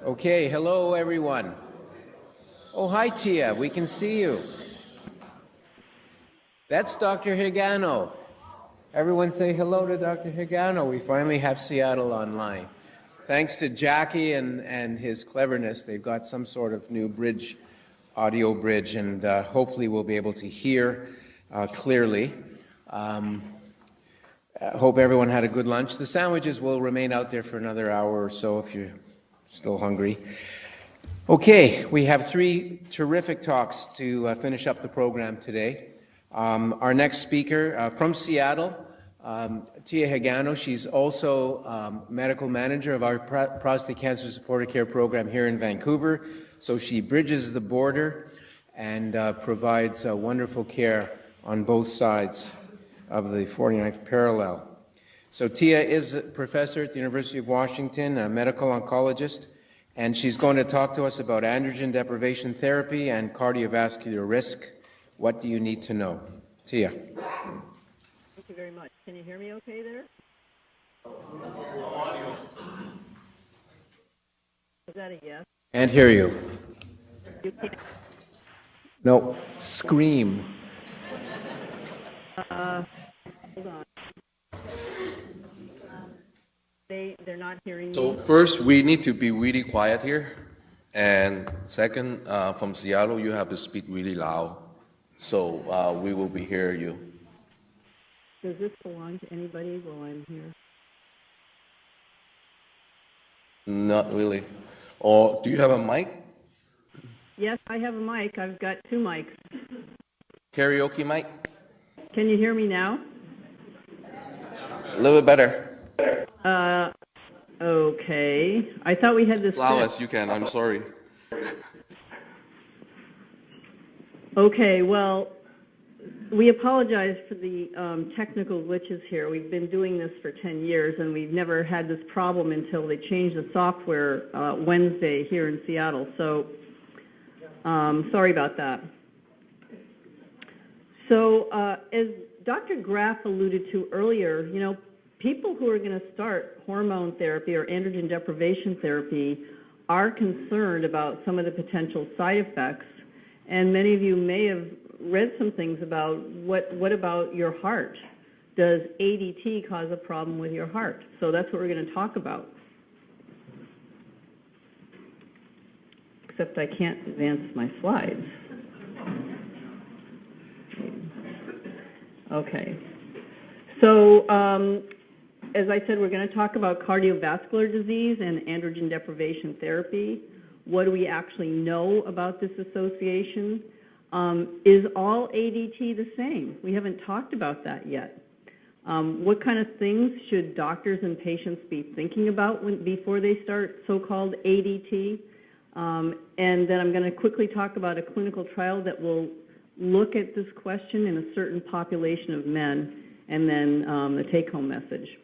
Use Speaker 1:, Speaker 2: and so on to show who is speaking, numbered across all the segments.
Speaker 1: Okay, hello everyone. Oh, hi Tia, we can see you. That's Dr. Higano. Everyone say hello to Dr. Higano. We finally have Seattle online. Thanks to Jackie and his cleverness, they've got some sort of new bridge, audio bridge, and hopefully we'll be able to hear clearly. Hope everyone had a good lunch. The sandwiches will remain out there for another hour or so if you're still hungry. Okay, we have three terrific talks to finish up the program today. Our next speaker from Seattle, Tia Higano. She's also medical manager of our prostate cancer supportive care program here in Vancouver. So she bridges the border and provides wonderful care on both sides of the 49th parallel. So Tia is a professor at the University of Washington, a medical oncologist, and she's going to talk to us about androgen deprivation therapy and cardiovascular risk. What do you need to know? Tia.
Speaker 2: Thank you very much. Can you hear me okay there? Is that a yes?
Speaker 1: Can't hear you.
Speaker 2: You can't.
Speaker 1: No, scream.
Speaker 2: Hold on. They're not hearing me.
Speaker 3: So first, we need to be really quiet here. And second, from Seattle, you have to speak really loud. So we will be hearing you.
Speaker 2: Does this belong to anybody while I'm here?
Speaker 3: Not really. Or do you have a mic?
Speaker 2: Yes, I have a mic. I've got two mics.
Speaker 3: Karaoke mic?
Speaker 2: Can you hear me now?
Speaker 3: A little bit better.
Speaker 2: Okay. I thought we had this.
Speaker 3: As loud as you can. I'm sorry.
Speaker 2: Okay, well, we apologize for the technical glitches here. We've been doing this for 10 years, and we've never had this problem until they changed the software Wednesday here in Seattle. So, sorry about that. So, as Dr. Graff alluded to earlier, you know, people who are going to start hormone therapy or androgen deprivation therapy are concerned about some of the potential side effects. And many of you may have read some things about what about your heart? Does ADT cause a problem with your heart? So that's what we're going to talk about. Except I can't advance my slides. Okay. So, as I said, we're going to talk about cardiovascular disease and androgen deprivation therapy. What do we actually know about this association? Is all ADT the same? We haven't talked about that yet. What kind of things should doctors and patients be thinking about before they start so-called ADT? And then I'm going to quickly talk about a clinical trial that will look at this question in a certain population of men, and then the take-home message.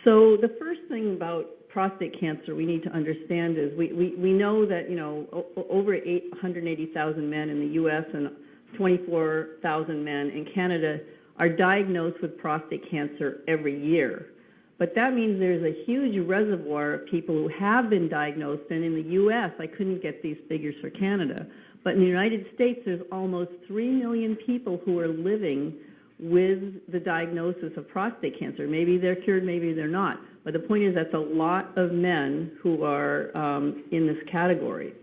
Speaker 2: So the first thing about prostate cancer we need to understand is we know that, you know, over 180,000 men in the U.S. and 24,000 men in Canada are diagnosed with prostate cancer every year. But that means there's a huge reservoir of people who have been diagnosed, and in the U.S., I couldn't get these figures for Canada, but in the United States, there's almost 3 million people who are living with the diagnosis of prostate cancer. Maybe they're cured, maybe they're not. But the point is that's a lot of men who are in this category.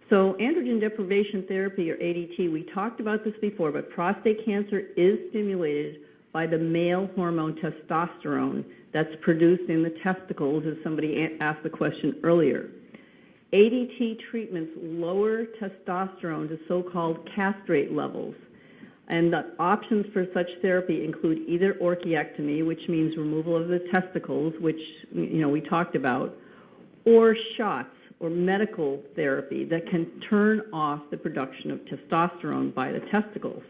Speaker 2: So androgen deprivation therapy, or ADT, we talked about this before, but prostate cancer is stimulated by the male hormone testosterone that's produced in the testicles, as somebody asked the question earlier. ADT treatments lower testosterone to so-called castrate levels. And the options for such therapy include either orchiectomy, which means removal of the testicles, which, you know, we talked about, or shots or medical therapy that can turn off the production of testosterone by the testicles.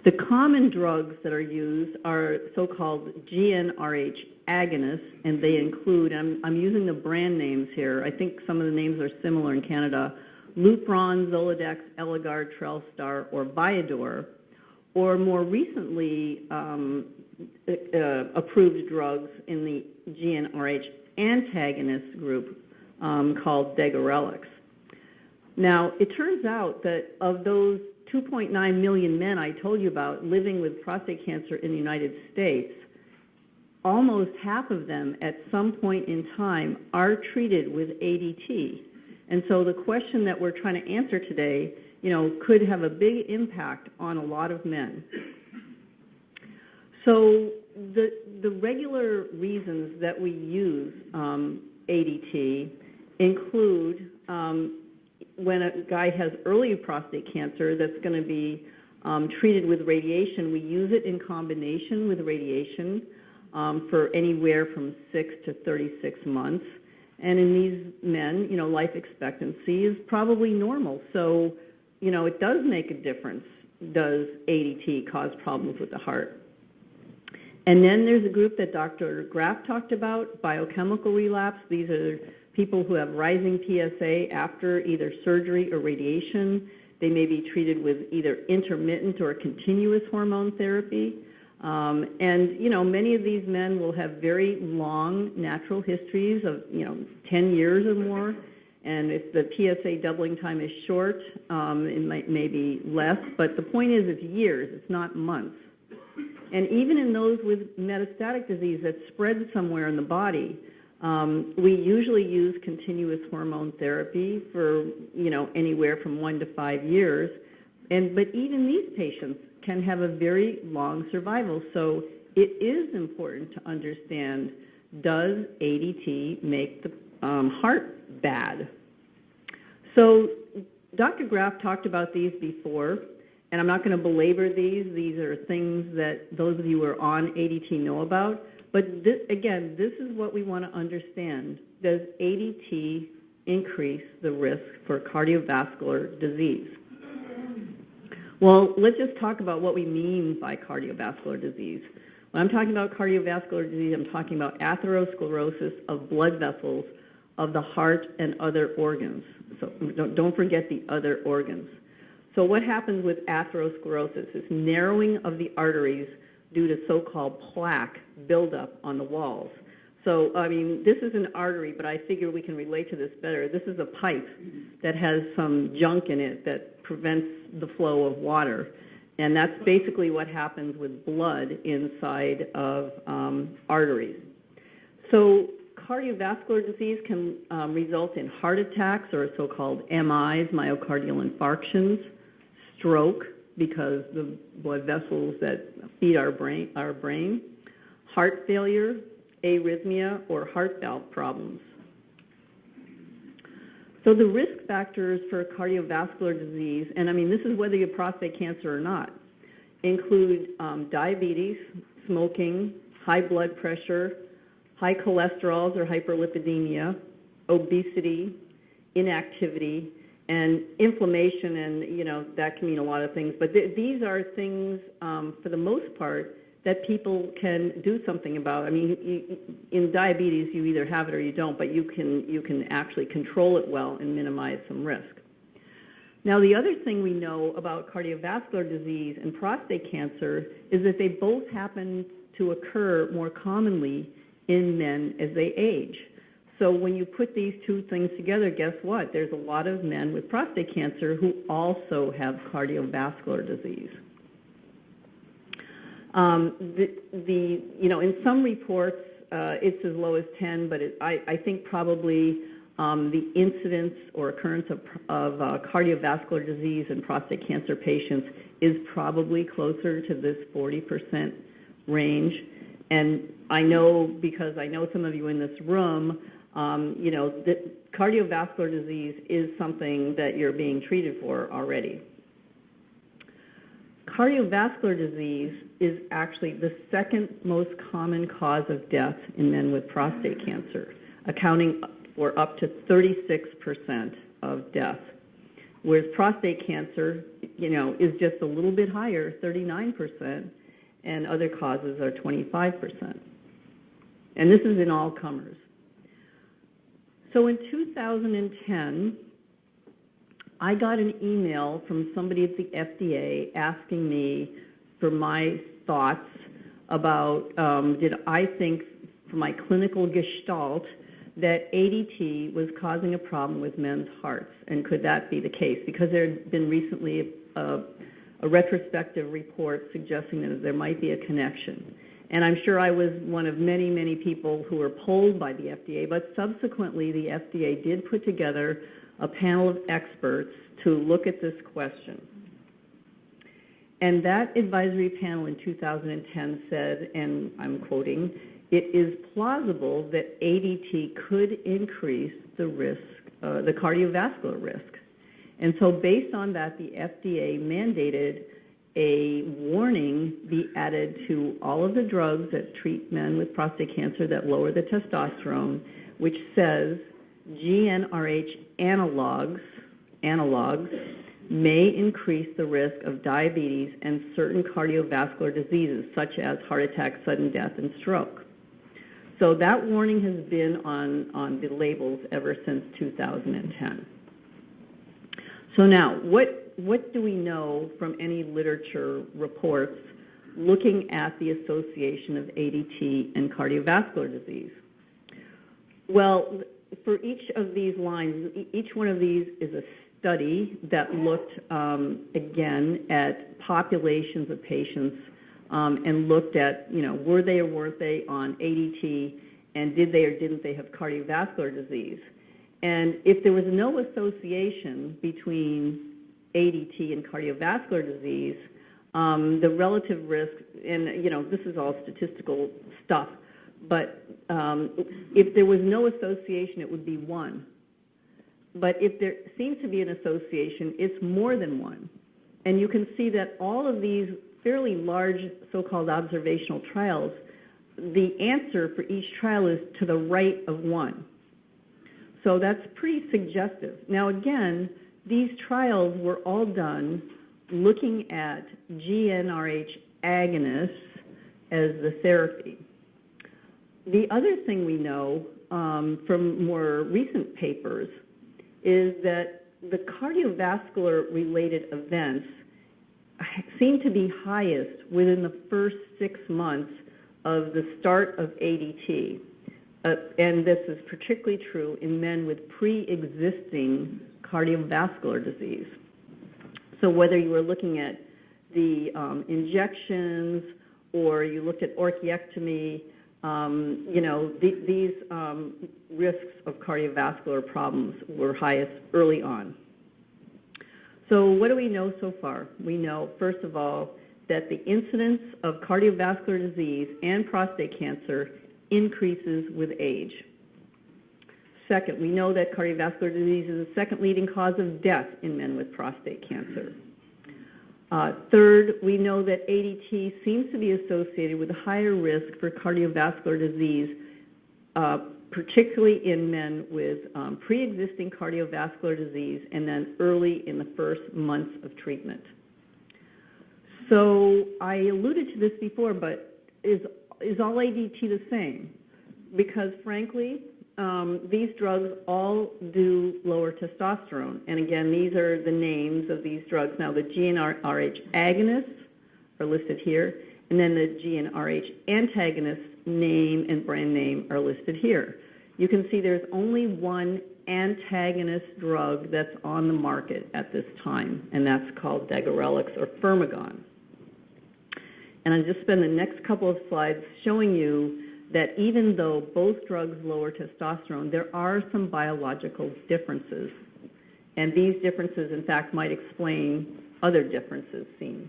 Speaker 2: The common drugs that are used are so-called GnRH agonists, and they include, I'm using the brand names here, I think some of the names are similar in Canada, Lupron, Zoladex, Eligard, Trelstar, or Viador, or more recently approved drugs in the GnRH antagonist group called degarelix. Now, it turns out that of those 2.9 million men I told you about living with prostate cancer in the United States, almost half of them at some point in time are treated with ADT. And so the question that we're trying to answer today, could have a big impact on a lot of men. So the regular reasons that we use ADT include when a guy has early prostate cancer that's going to be treated with radiation, we use it in combination with radiation for anywhere from 6 to 36 months. And in these men, life expectancy is probably normal. So, it does make a difference. Does ADT cause problems with the heart? And then there's a group that Dr. Graff talked about, biochemical relapse. These are people who have rising PSA after either surgery or radiation. They may be treated with either intermittent or continuous hormone therapy. And many of these men will have very long natural histories of, 10 years or more. And if the PSA doubling time is short, it may be less. But the point is it's years, it's not months. And even in those with metastatic disease that spread somewhere in the body, we usually use continuous hormone therapy for, anywhere from 1 to 5 years. But even these patients can have a very long survival. So it is important to understand, does ADT make the heart bad? So Dr. Graff talked about these before, and I'm not going to belabor these. These are things that those of you who are on ADT know about. But this is what we want to understand. Does ADT increase the risk for cardiovascular disease? Well, let's just talk about what we mean by cardiovascular disease. When I'm talking about cardiovascular disease, I'm talking about atherosclerosis of blood vessels of the heart and other organs. So don't forget the other organs. So what happens with atherosclerosis is narrowing of the arteries due to so-called plaque buildup on the walls. So, this is an artery, but I figure we can relate to this better. This is a pipe that has some junk in it that prevents the flow of water. And that's basically what happens with blood inside of arteries. So cardiovascular disease can result in heart attacks or so-called MIs, myocardial infarctions, stroke, because the blood vessels that feed our brain, heart failure, arrhythmia, or heart valve problems. So the risk factors for cardiovascular disease, and this is whether you have prostate cancer or not, include diabetes, smoking, high blood pressure, high cholesterols or hyperlipidemia, obesity, inactivity, and inflammation, and that can mean a lot of things. But these are things, for the most part, that people can do something about. In diabetes, you either have it or you don't, but you can actually control it well and minimize some risk. Now, the other thing we know about cardiovascular disease and prostate cancer is that they both happen to occur more commonly in men as they age. So when you put these two things together, guess what? There's a lot of men with prostate cancer who also have cardiovascular disease. In some reports, it's as low as 10, but I think probably the incidence or occurrence of cardiovascular disease in prostate cancer patients is probably closer to this 40% range. And I know, because I know some of you in this room, that cardiovascular disease is something that you're being treated for already. Cardiovascular disease is actually the second most common cause of death in men with prostate cancer, accounting for up to 36% of death, whereas prostate cancer, is just a little bit higher, 39%, and other causes are 25%. And this is in all comers. So in 2010, I got an email from somebody at the FDA asking me for my thoughts about, did I think, for my clinical gestalt, that ADT was causing a problem with men's hearts, and could that be the case? Because there had been recently a retrospective report suggesting that there might be a connection. And I'm sure I was one of many, many people who were polled by the FDA, but subsequently the FDA did put together a panel of experts to look at this question. And that advisory panel in 2010 said, and I'm quoting, "It is plausible that ADT could increase the risk, the cardiovascular risk." And so based on that, the FDA mandated a warning be added to all of the drugs that treat men with prostate cancer that lower the testosterone, which says GnRH analogs may increase the risk of diabetes and certain cardiovascular diseases, such as heart attack, sudden death, and stroke. So that warning has been on the labels ever since 2010. So now, what do we know from any literature reports looking at the association of ADT and cardiovascular disease? Well, for each of these lines, each one of these is a study that looked, again, at populations of patients and looked at, were they or weren't they on ADT, and did they or didn't they have cardiovascular disease? And if there was no association between ADT and cardiovascular disease, the relative risk, and this is all statistical stuff, but if there was no association, it would be 1. But if there seems to be an association, it's more than 1. And you can see that all of these fairly large so-called observational trials, the answer for each trial is to the right of 1. So that's pretty suggestive. Now again, these trials were all done looking at GnRH agonists as the therapy. The other thing we know from more recent papers is that the cardiovascular related events seem to be highest within the first 6 months of the start of ADT. And this is particularly true in men with pre-existing cardiovascular disease. So whether you were looking at the injections or you looked at orchiectomy, these risks of cardiovascular problems were highest early on. So what do we know so far? We know, first of all, that the incidence of cardiovascular disease and prostate cancer increases with age. Second, we know that cardiovascular disease is the second leading cause of death in men with prostate cancer. Third, we know that ADT seems to be associated with a higher risk for cardiovascular disease, particularly in men with pre-existing cardiovascular disease and then early in the first months of treatment. So I alluded to this before, but is all ADT the same? Because frankly, these drugs all do lower testosterone. And again, these are the names of these drugs. Now, the GnRH agonists are listed here, and then the GnRH antagonists name and brand name are listed here. You can see there's only one antagonist drug that's on the market at this time, and that's called degarelix or Firmagon. And I'll just spend the next couple of slides showing you that even though both drugs lower testosterone, there are some biological differences. And these differences, in fact, might explain other differences seen.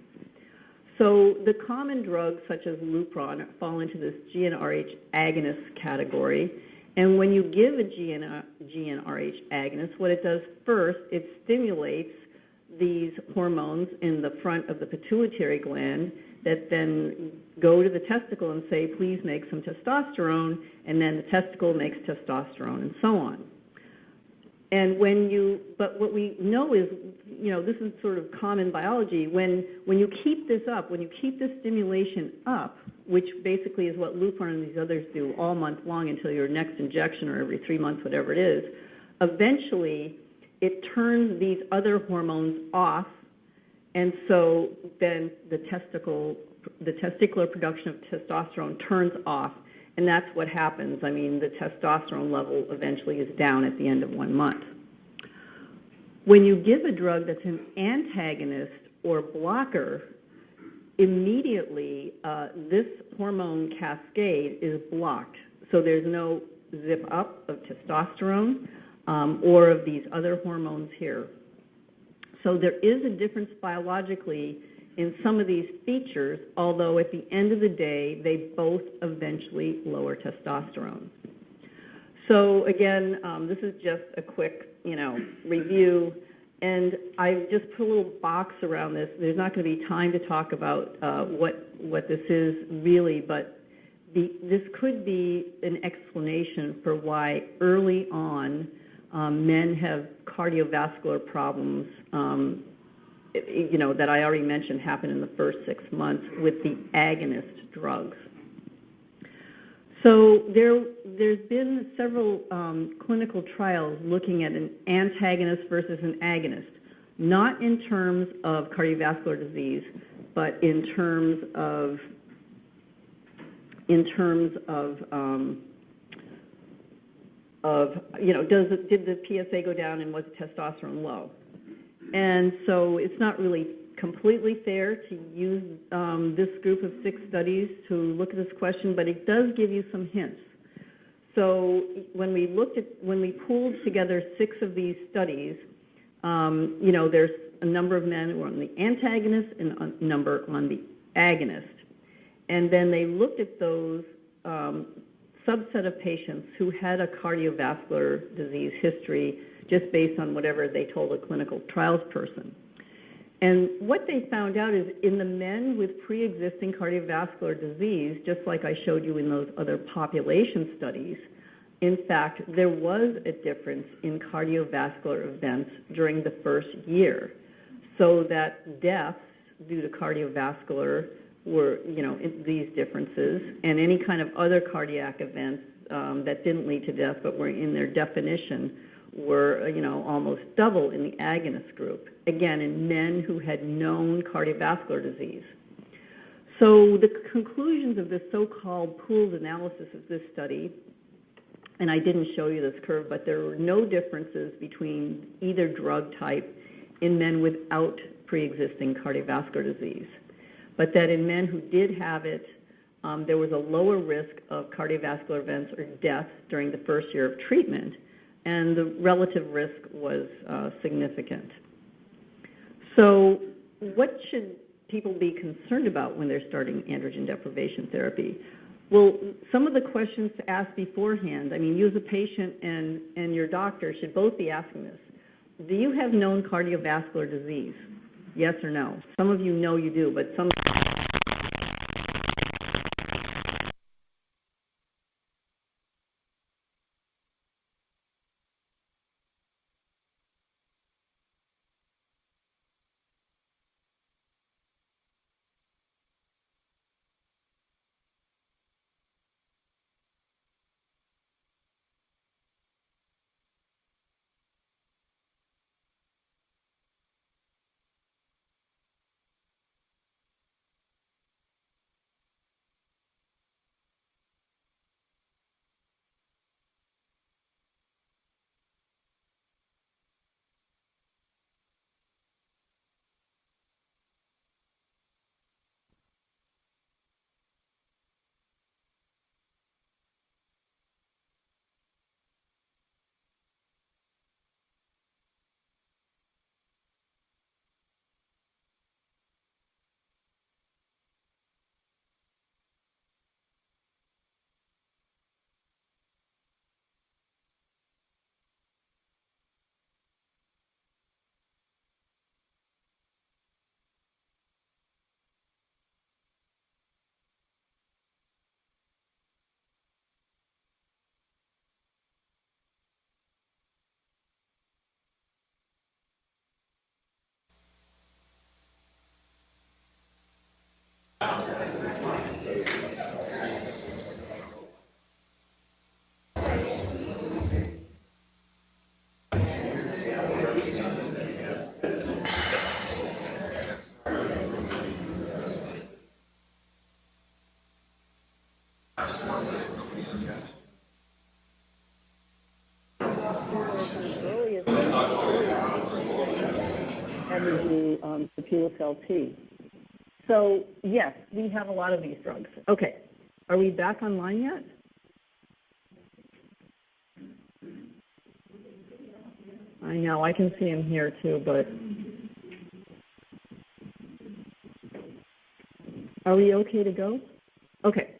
Speaker 2: So the common drugs, such as Lupron, fall into this GnRH agonist category. And when you give a GnRH agonist, what it does first, it stimulates these hormones in the front of the pituitary gland that then go to the testicle and say, please make some testosterone, and then the testicle makes testosterone, and so on. And but what we know is, this is sort of common biology, when you keep this up, when you keep this stimulation up, which basically is what Lupron and these others do all month long until your next injection or every 3 months, whatever it is, eventually it turns these other hormones off. And so then the testicular production of testosterone turns off, And that's what happens. I mean, the testosterone level eventually is down at the end of 1 month. When you give a drug that's an antagonist or blocker, immediately this hormone cascade is blocked. So there's no zip up of testosterone or of these other hormones here. So there is a difference biologically in some of these features, although at the end of the day, they both eventually lower testosterone. So again, this is just a quick, review, and I just put a little box around this. There's not going to be time to talk about what this is really, but this could be an explanation for why early on men have cardiovascular problems, that I already mentioned happen in the first 6 months with the agonist drugs. So there's been several clinical trials looking at an antagonist versus an agonist, not in terms of cardiovascular disease, but in terms of did the PSA go down and was testosterone low? And so it's not really completely fair to use this group of 6 studies to look at this question, but it does give you some hints. So when we pooled together 6 of these studies, there's a number of men who were on the antagonist and a number on the agonist. And then they looked at those subset of patients who had a cardiovascular disease history just based on whatever they told a clinical trials person. And what they found out is in the men with pre-existing cardiovascular disease, just like I showed you in those other population studies, in fact, there was a difference in cardiovascular events during the first year. So that deaths due to cardiovascular were, these differences, and any kind of other cardiac events that didn't lead to death but were in their definition were, almost double in the agonist group, again, in men who had known cardiovascular disease. So the conclusions of this so-called pooled analysis of this study, and I didn't show you this curve, but there were no differences between either drug type in men without pre-existing cardiovascular disease, but that in men who did have it, there was a lower risk of cardiovascular events or deaths during the first year of treatment, and the relative risk was significant. So what should people be concerned about when they're starting androgen deprivation therapy? Well, some of the questions to ask beforehand, you as a patient and your doctor should both be asking this. Do you have known cardiovascular disease? Yes or no? Some of you know you do, but some... early as and we do Sapulosel T. So yes, we have a lot of these drugs. Okay, are we back online yet? I know, I can see him here too, but are we okay to go? Okay.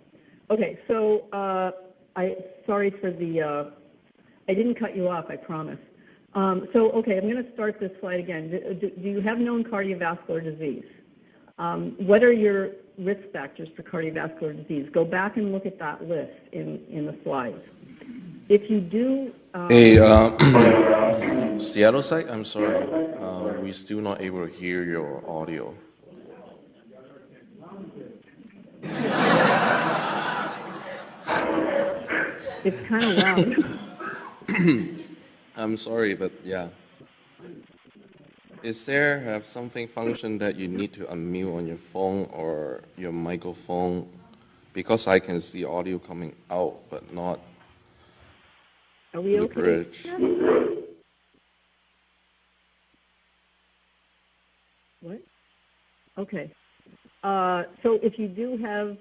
Speaker 2: Okay, so sorry for the, I didn't cut you off, I promise. Okay, I'm going to start this slide again. Do you have known cardiovascular disease? What are your risk factors for cardiovascular disease? Go back and look at that list in the slides. If you do...
Speaker 3: Seattle site, I'm sorry. We're still not able to hear your audio.
Speaker 2: It's kind of loud.
Speaker 3: I'm sorry, but yeah. Is there something function that you need to unmute on your phone or your microphone? Because I can see audio coming out, but not
Speaker 2: Are we
Speaker 3: the
Speaker 2: okay?
Speaker 3: bridge.
Speaker 2: What? Okay. So if you do have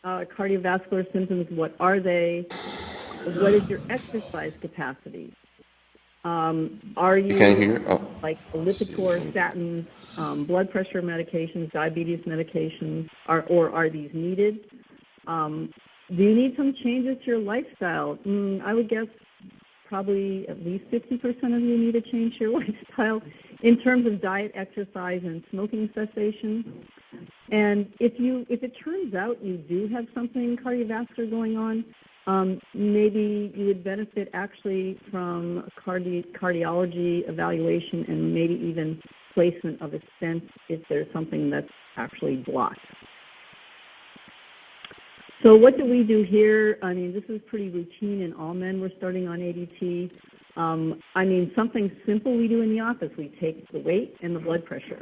Speaker 2: cardiovascular symptoms, what are they? What is your exercise capacity? Are you
Speaker 3: can hear?
Speaker 2: like Lipitor, statins, blood pressure medications, diabetes medications, or are these needed? Do you need some changes to your lifestyle? I would guess probably at least 50% of you need to change your lifestyle in terms of diet, exercise, and smoking cessation. And if it turns out you do have something cardiovascular going on, maybe you would benefit actually from cardiology evaluation and maybe even placement of a stent if there's something that's actually blocked. So what do we do here? I mean, this is pretty routine in all men. We're starting on ADT. I mean, something simple we do in the office. We take the weight and the blood pressure.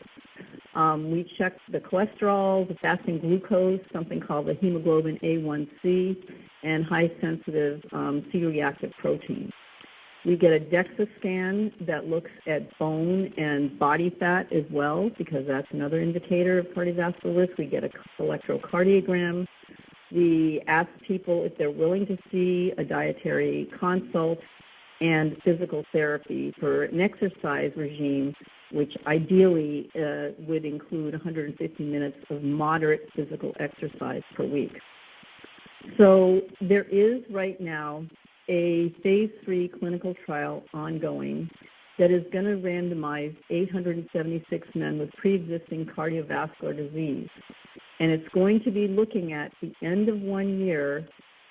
Speaker 2: We check the cholesterol, the fasting glucose, something called the hemoglobin A1C, and high-sensitive C-reactive protein. We get a DEXA scan that looks at bone and body fat as well, because that's another indicator of cardiovascular risk. We get an electrocardiogram. We ask people if they're willing to see a dietary consult and physical therapy for an exercise regime, which ideally would include 150 minutes of moderate physical exercise per week. So there is right now a phase 3 clinical trial ongoing that is going to randomize 876 men with pre-existing cardiovascular disease. And it's going to be looking at the end of 1 year,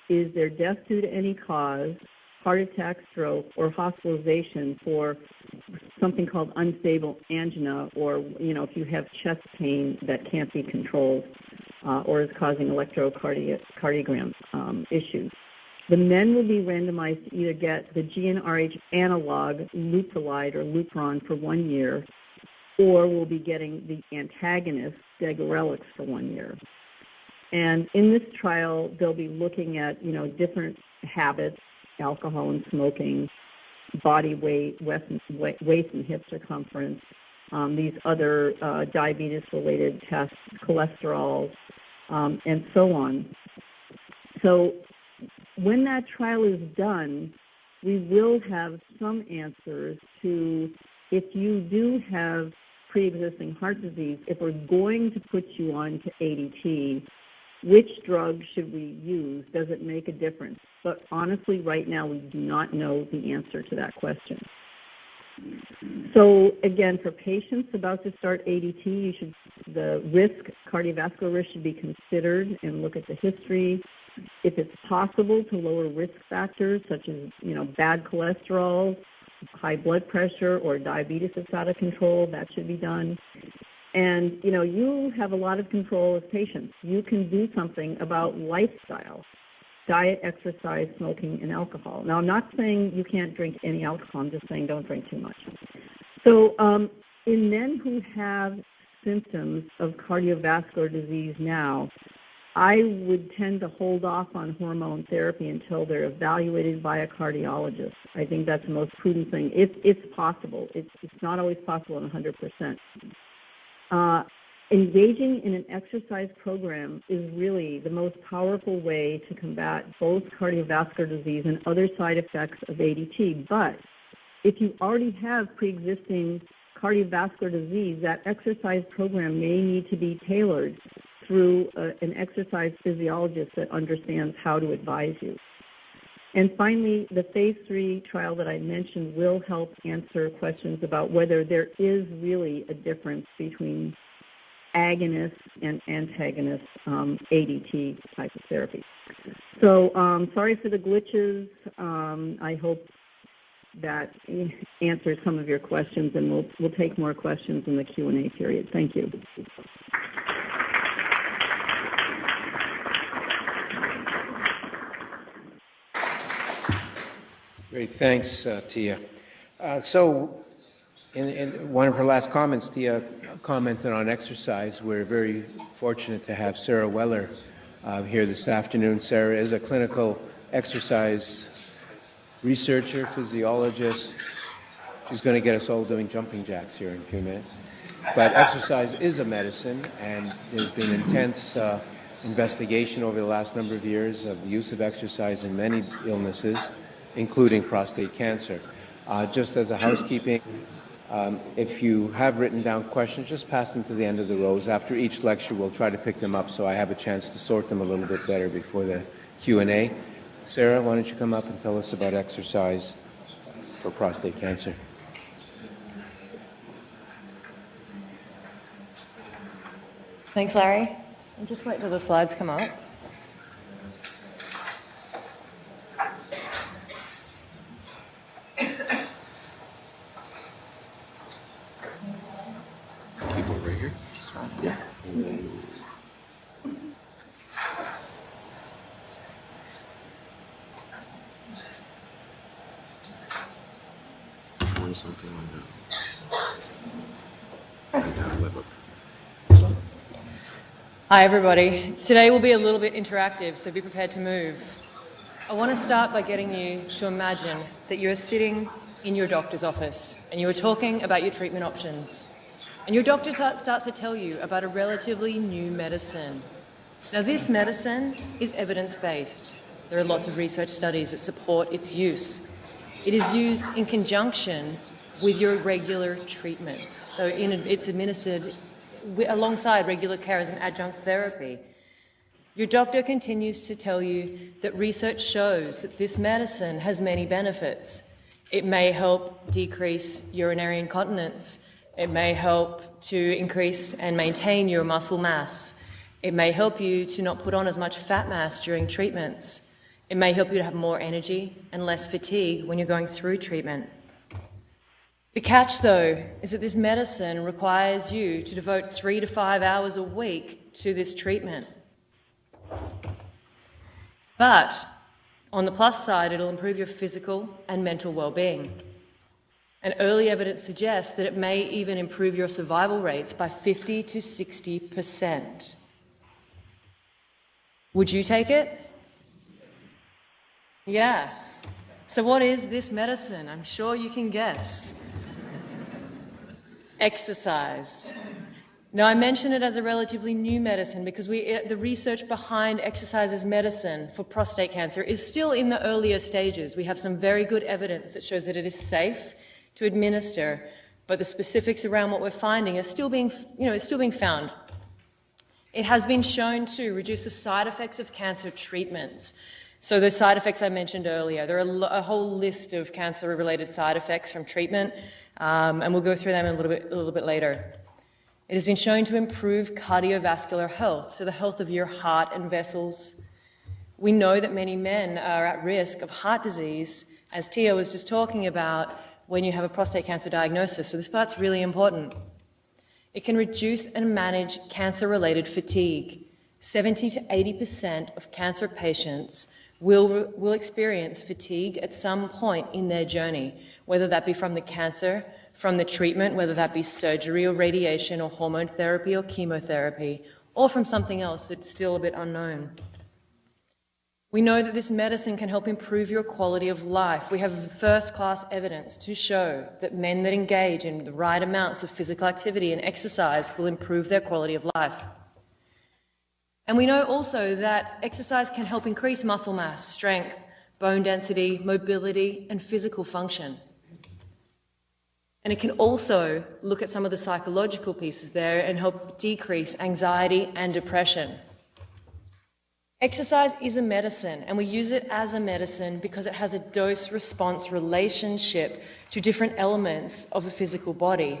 Speaker 2: is there death due to any cause, heart attack, stroke, or hospitalization for something called unstable angina, or, if you have chest pain that can't be controlled or is causing electrocardiogram issues. The men will be randomized to either get the GnRH analog, Leuprolide or Lupron, for 1 year, or will be getting the antagonist, Degarelix, for 1 year. And in this trial, they'll be looking at, different habits, alcohol and smoking, body weight, waist and hip circumference, these other diabetes-related tests, cholesterol, and so on. So when that trial is done, we will have some answers to, if you do have pre-existing heart disease, if we're going to put you on to ADT, which drug should we use? Does it make a difference? But honestly, right now, we do not know the answer to that question. So again, for patients about to start ADT, the cardiovascular risk should be considered and look at the history. If it's possible to lower risk factors such as, bad cholesterol, high blood pressure, or diabetes that's out of control, that should be done. And, you have a lot of control as patients. You can do something about lifestyle, diet, exercise, smoking, and alcohol. Now, I'm not saying you can't drink any alcohol. I'm just saying don't drink too much. So in men who have symptoms of cardiovascular disease now, I would tend to hold off on hormone therapy until they're evaluated by a cardiologist. I think that's the most prudent thing, if it's possible. It's not always possible in 100%. Engaging in an exercise program is really the most powerful way to combat both cardiovascular disease and other side effects of ADT. But if you already have pre-existing cardiovascular disease, that exercise program may need to be tailored through an exercise physiologist that understands how to advise you. And finally, the phase 3 trial that I mentioned will help answer questions about whether there is really a difference between agonist and antagonist ADT type of therapy. So sorry for the glitches. I hope that answers some of your questions, and we'll take more questions in the Q&A period. Thank you.
Speaker 1: Great, thanks, Tia. So in one of her last comments, Tia commented on exercise. We're very fortunate to have Sarah Weller here this afternoon. Sarah is a clinical exercise researcher, physiologist. She's going to get us all doing jumping jacks here in a few minutes. But exercise is a medicine, and there's been intense investigation over the last number of years of the use of exercise in many illnesses, including prostate cancer. Just as a housekeeping, if you have written down questions, just pass them to the end of the rows. After each lecture, we'll try to pick them up so I have a chance to sort them a little bit better before the Q&A. Sarah, why don't you come up and tell us about exercise for prostate cancer?
Speaker 4: Thanks, Larry. I'll just wait till the slides come up.
Speaker 3: Keyboard right here? Yeah. Or something like that.
Speaker 4: Hi, everybody. Today will be a little bit interactive, so be prepared to move. I want to start by getting you to imagine that you're sitting in your doctor's office and you are talking about your treatment options. And your doctor starts to tell you about a relatively new medicine. Now, this medicine is evidence-based. There are lots of research studies that support its use. It is used in conjunction with your regular treatments. So it's administered alongside regular care as an adjunct therapy. Your doctor continues to tell you that research shows that this medicine has many benefits. It may help decrease urinary incontinence. It may help to increase and maintain your muscle mass. It may help you to not put on as much fat mass during treatments. It may help you to have more energy and less fatigue when you're going through treatment. The catch, though, is that this medicine requires you to devote 3 to 5 hours a week to this treatment. But on the plus side, it'll improve your physical and mental well-being. And early evidence suggests that it may even improve your survival rates by 50 to 60%. Would you take it? Yeah. So what is this medicine? I'm sure you can guess. Exercise. Now, I mention it as a relatively new medicine because the research behind exercise as medicine for prostate cancer is still in the earlier stages. We have some very good evidence that shows that it is safe to administer, but the specifics around what we're finding are still being found. It has been shown to reduce the side effects of cancer treatments. So the side effects I mentioned earlier, there are a whole list of cancer-related side effects from treatment, and we'll go through them a little bit later. It has been shown to improve cardiovascular health, so the health of your heart and vessels. We know that many men are at risk of heart disease, as Tia was just talking about, when you have a prostate cancer diagnosis. So this part's really important. It can reduce and manage cancer-related fatigue. 70 to 80% of cancer patients will experience fatigue at some point in their journey, whether that be from the cancer, from the treatment, whether that be surgery or radiation or hormone therapy or chemotherapy, or from something else that's still a bit unknown. We know that this medicine can help improve your quality of life. We have first-class evidence to show that men that engage in the right amounts of physical activity and exercise will improve their quality of life. And we know also that exercise can help increase muscle mass, strength, bone density, mobility, and physical function. And it can also look at some of the psychological pieces there and help decrease anxiety and depression. Exercise is a medicine, and we use it as a medicine because it has a dose-response relationship to different elements of a physical body.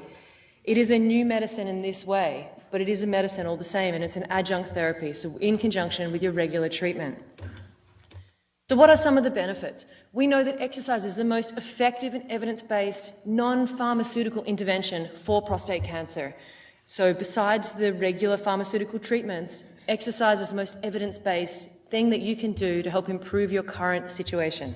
Speaker 4: It is a new medicine in this way, but it is a medicine all the same, and it's an adjunct therapy, so in conjunction with your regular treatment. So what are some of the benefits? We know that exercise is the most effective and evidence-based, non-pharmaceutical intervention for prostate cancer. So besides the regular pharmaceutical treatments, exercise is the most evidence-based thing that you can do to help improve your current situation.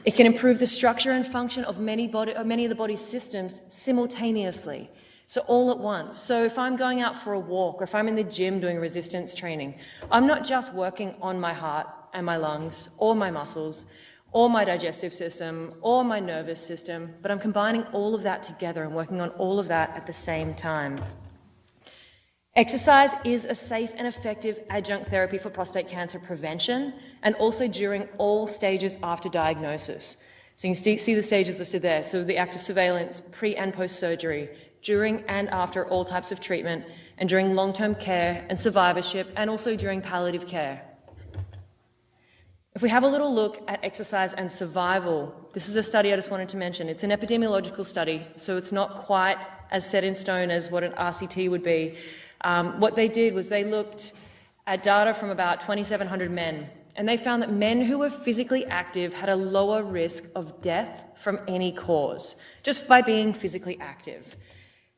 Speaker 4: It can improve the structure and function of many of the body's systems simultaneously, so all at once. So if I'm going out for a walk, or if I'm in the gym doing resistance training, I'm not just working on my heart and my lungs, or my muscles, or my digestive system, or my nervous system, but I'm combining all of that together and working on all of that at the same time. Exercise is a safe and effective adjunct therapy for prostate cancer prevention, and also during all stages after diagnosis. So you can see the stages listed there. So the active surveillance, pre and post-surgery, during and after all types of treatment, and during long-term care and survivorship, and also during palliative care. If we have a little look at exercise and survival, this is a study I just wanted to mention. It's an epidemiological study, so it's not quite as set in stone as what an RCT would be. What they did was they looked at data from about 2,700 men, and they found that men who were physically active had a lower risk of death from any cause, just by being physically active.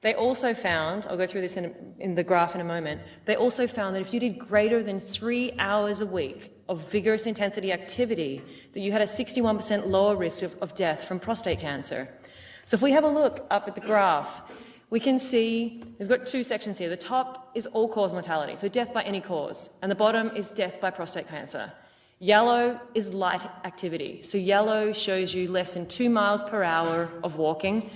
Speaker 4: They also found, I'll go through this in the graph in a moment, they also found that if you did greater than 3 hours a week of vigorous intensity activity, that you had a 61% lower risk of death from prostate cancer. So if we have a look up at the graph, we can see we've got two sections here. The top is all-cause mortality, so death by any cause, and the bottom is death by prostate cancer. Yellow is light activity, so yellow shows you less than 2 miles per hour of walking,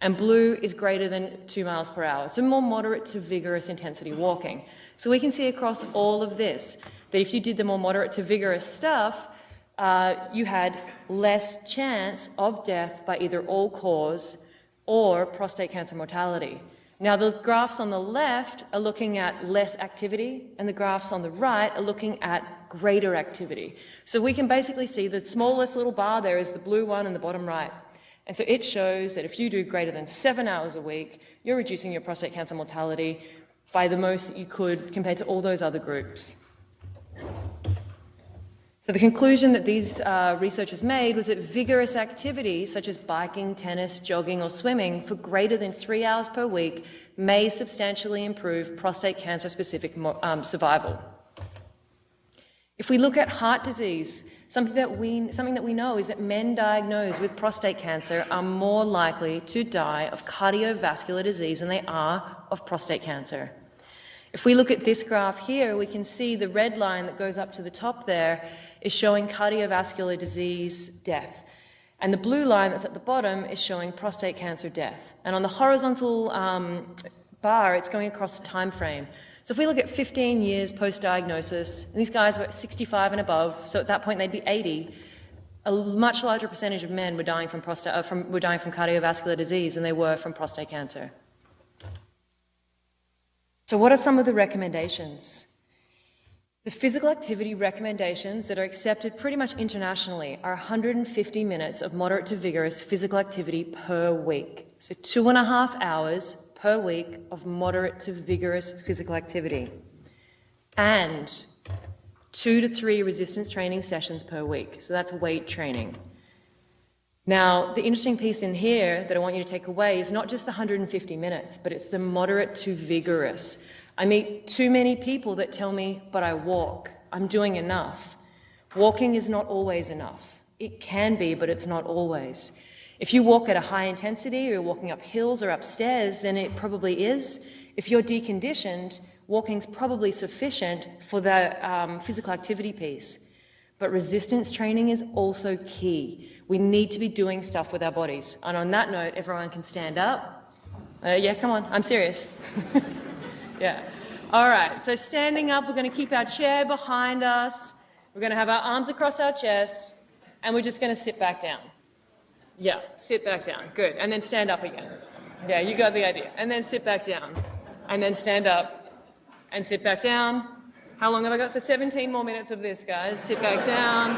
Speaker 4: and blue is greater than 2 miles per hour, so more moderate to vigorous intensity walking. So we can see across all of this that if you did the more moderate to vigorous stuff, you had less chance of death by either all-cause or prostate cancer mortality. Now the graphs on the left are looking at less activity, and the graphs on the right are looking at greater activity. So we can basically see the smallest little bar there is the blue one in the bottom right. And so it shows that if you do greater than 7 hours a week, you're reducing your prostate cancer mortality by the most that you could compared to all those other groups. So the conclusion that these researchers made was that vigorous activity, such as biking, tennis, jogging, or swimming, for greater than 3 hours per week may substantially improve prostate cancer-specific survival. If we look at heart disease, something that we know is that men diagnosed with prostate cancer are more likely to die of cardiovascular disease than they are of prostate cancer. If we look at this graph here, we can see the red line that goes up to the top there is showing cardiovascular disease death. And the blue line that's at the bottom is showing prostate cancer death. And on the horizontal bar, it's going across the time frame. So if we look at 15 years post-diagnosis, and these guys were 65 and above, so at that point they'd be 80, a much larger percentage of men were dying from cardiovascular disease than they were from prostate cancer. So what are some of the recommendations? The physical activity recommendations that are accepted pretty much internationally are 150 minutes of moderate to vigorous physical activity per week. So 2.5 hours per week of moderate to vigorous physical activity. And 2 to 3 resistance training sessions per week. So that's weight training. Now, the interesting piece in here that I want you to take away is not just the 150 minutes, but it's the moderate to vigorous. I meet too many people that tell me, but I walk. I'm doing enough. Walking is not always enough. It can be, but it's not always. If you walk at a high intensity or you're walking up hills or upstairs, then it probably is. If you're deconditioned, walking's probably sufficient for the physical activity piece. But resistance training is also key. We need to be doing stuff with our bodies. And on that note, everyone can stand up. Yeah, come on, I'm serious. Yeah. All right, so standing up, we're going to keep our chair behind us. We're going to have our arms across our chest, and we're just going to sit back down. Yeah, sit back down. Good. And then stand up again. Yeah, you got the idea. And then sit back down. And then stand up and sit back down. How long have I got? So 17 more minutes of this, guys. Sit back down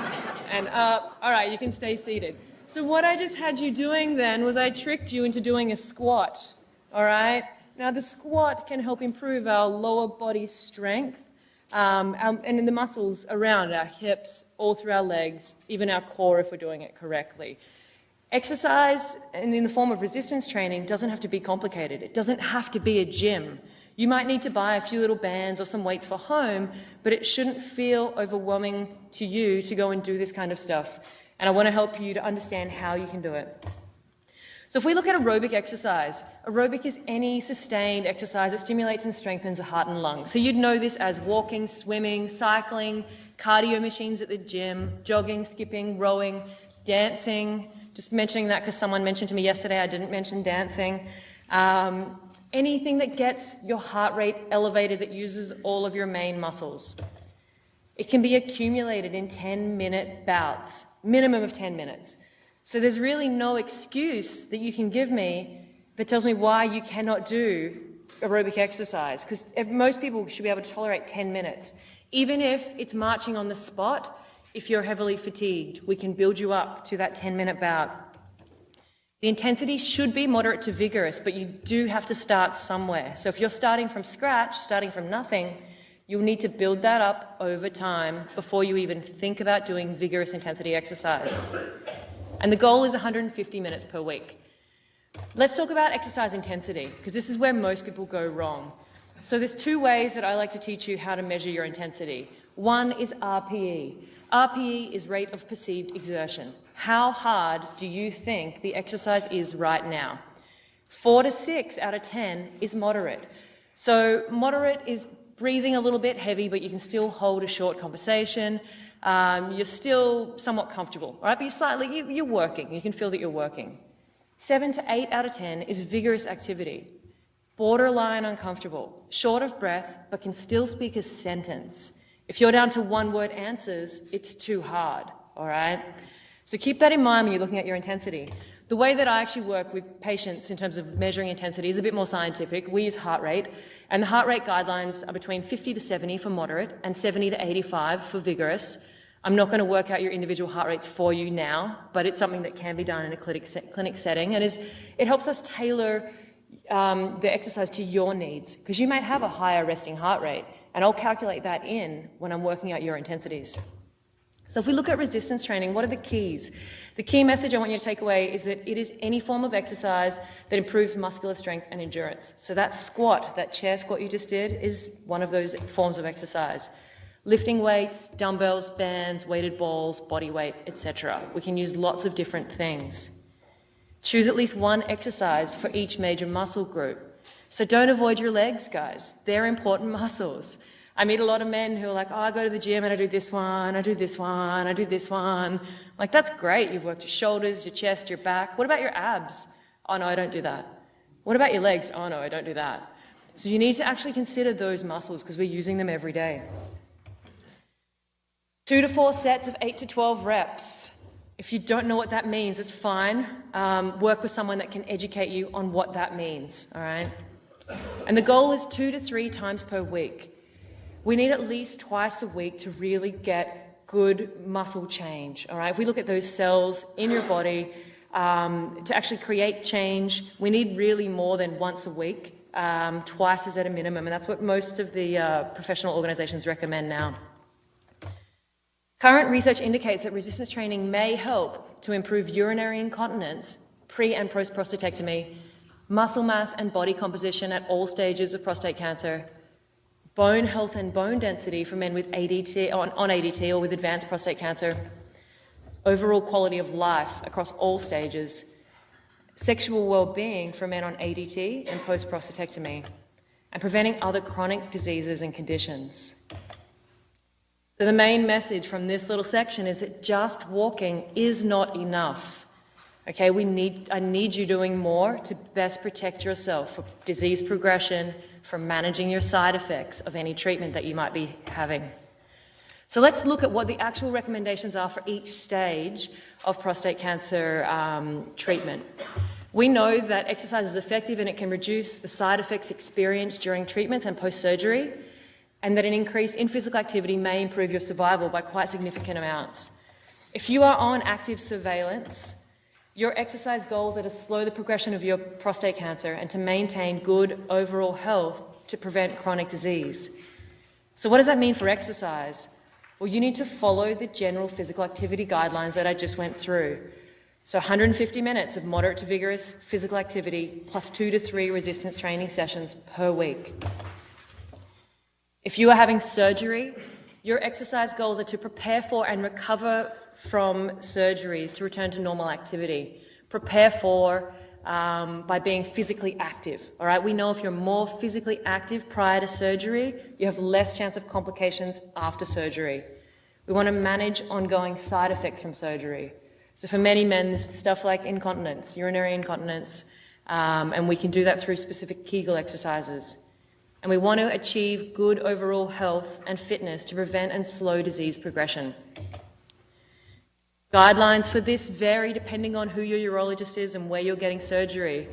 Speaker 4: and up. All right, you can stay seated. So what I just had you doing then was I tricked you into doing a squat. All right? Now, the squat can help improve our lower body strength and in the muscles around our hips, all through our legs, even our core if we're doing it correctly. Exercise in the form of resistance training doesn't have to be complicated. It doesn't have to be a gym. You might need to buy a few little bands or some weights for home, but it shouldn't feel overwhelming to you to go and do this kind of stuff. And I want to help you to understand how you can do it. So if we look at aerobic exercise, aerobic is any sustained exercise that stimulates and strengthens the heart and lungs. So you'd know this as walking, swimming, cycling, cardio machines at the gym, jogging, skipping, rowing, dancing. Just mentioning that because someone mentioned to me yesterday I didn't mention dancing. Anything that gets your heart rate elevated that uses all of your main muscles. It can be accumulated in 10-minute bouts, minimum of 10 minutes. So there's really no excuse that you can give me that tells me why you cannot do aerobic exercise, because most people should be able to tolerate 10 minutes. Even if it's marching on the spot, if you're heavily fatigued, we can build you up to that 10-minute bout. The intensity should be moderate to vigorous, but you do have to start somewhere. So if you're starting from scratch, starting from nothing, you'll need to build that up over time before you even think about doing vigorous intensity exercise. And the goal is 150 minutes per week. Let's talk about exercise intensity, because this is where most people go wrong. So there's two ways that I like to teach you how to measure your intensity. One is RPE. RPE is rate of perceived exertion. How hard do you think the exercise is right now? 4 to 6 out of 10 is moderate. So moderate is breathing a little bit heavy, but you can still hold a short conversation. You're still somewhat comfortable, all right? But you're working. You can feel that you're working. 7 to 8 out of 10 is vigorous activity. Borderline uncomfortable, short of breath, but can still speak a sentence. If you're down to one-word answers, it's too hard, all right? So keep that in mind when you're looking at your intensity. The way that I actually work with patients in terms of measuring intensity is a bit more scientific. We use heart rate, and the heart rate guidelines are between 50 to 70 for moderate and 70 to 85 for vigorous. I'm not going to work out your individual heart rates for you now, but it's something that can be done in a clinic setting, and it helps us tailor the exercise to your needs, because you might have a higher resting heart rate, and I'll calculate that in when I'm working out your intensities. So if we look at resistance training, what are the keys? The key message I want you to take away is that it is any form of exercise that improves muscular strength and endurance. So that squat, that chair squat you just did, is one of those forms of exercise. Lifting weights, dumbbells, bands, weighted balls, body weight, etc. We can use lots of different things. Choose at least one exercise for each major muscle group. So don't avoid your legs, guys. They're important muscles. I meet a lot of men who are like, oh, I go to the gym and I do this one, I do this one, I do this one. Like, that's great. You've worked your shoulders, your chest, your back. What about your abs? Oh, no, I don't do that. What about your legs? Oh, no, I don't do that. So you need to actually consider those muscles because we're using them every day. 2 to 4 sets of 8 to 12 reps. If you don't know what that means, it's fine. Work with someone that can educate you on what that means, all right? And the goal is 2 to 3 times per week. We need at least twice a week to really get good muscle change, all right? If we look at those cells in your body, to actually create change, we need really more than once a week. Twice is at a minimum, and that's what most of the professional organizations recommend now. Current research indicates that resistance training may help to improve urinary incontinence, pre- and post-prostatectomy, muscle mass and body composition at all stages of prostate cancer, bone health and bone density for men with ADT, on ADT or with advanced prostate cancer, overall quality of life across all stages, sexual well-being for men on ADT and post-prostatectomy, and preventing other chronic diseases and conditions. So the main message from this little section is that just walking is not enough. Okay, I need you doing more to best protect yourself from disease progression, from managing your side effects of any treatment that you might be having. So let's look at what the actual recommendations are for each stage of prostate cancer treatment. We know that exercise is effective and it can reduce the side effects experienced during treatments and post-surgery, and that an increase in physical activity may improve your survival by quite significant amounts. If you are on active surveillance, your exercise goals are to slow the progression of your prostate cancer and to maintain good overall health to prevent chronic disease. So what does that mean for exercise? Well, you need to follow the general physical activity guidelines that I just went through. So 150 minutes of moderate to vigorous physical activity plus 2 to 3 resistance training sessions per week. If you are having surgery, your exercise goals are to prepare for and recover from surgery to return to normal activity. Prepare for by being physically active. All right, we know if you're more physically active prior to surgery, you have less chance of complications after surgery. We want to manage ongoing side effects from surgery. So for many men, this is stuff like incontinence, urinary incontinence, and we can do that through specific Kegel exercises. And we want to achieve good overall health and fitness to prevent and slow disease progression. Guidelines for this vary depending on who your urologist is and where you're getting surgery.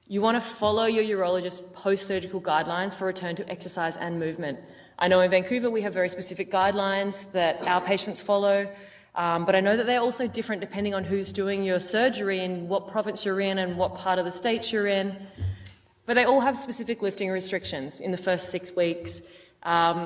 Speaker 4: You want to follow your urologist's post-surgical guidelines for return to exercise and movement. I know in Vancouver we have very specific guidelines that our patients follow, but I know that they're also different depending on who's doing your surgery and what province you're in and what part of the state you're in. But they all have specific lifting restrictions in the first 6 weeks.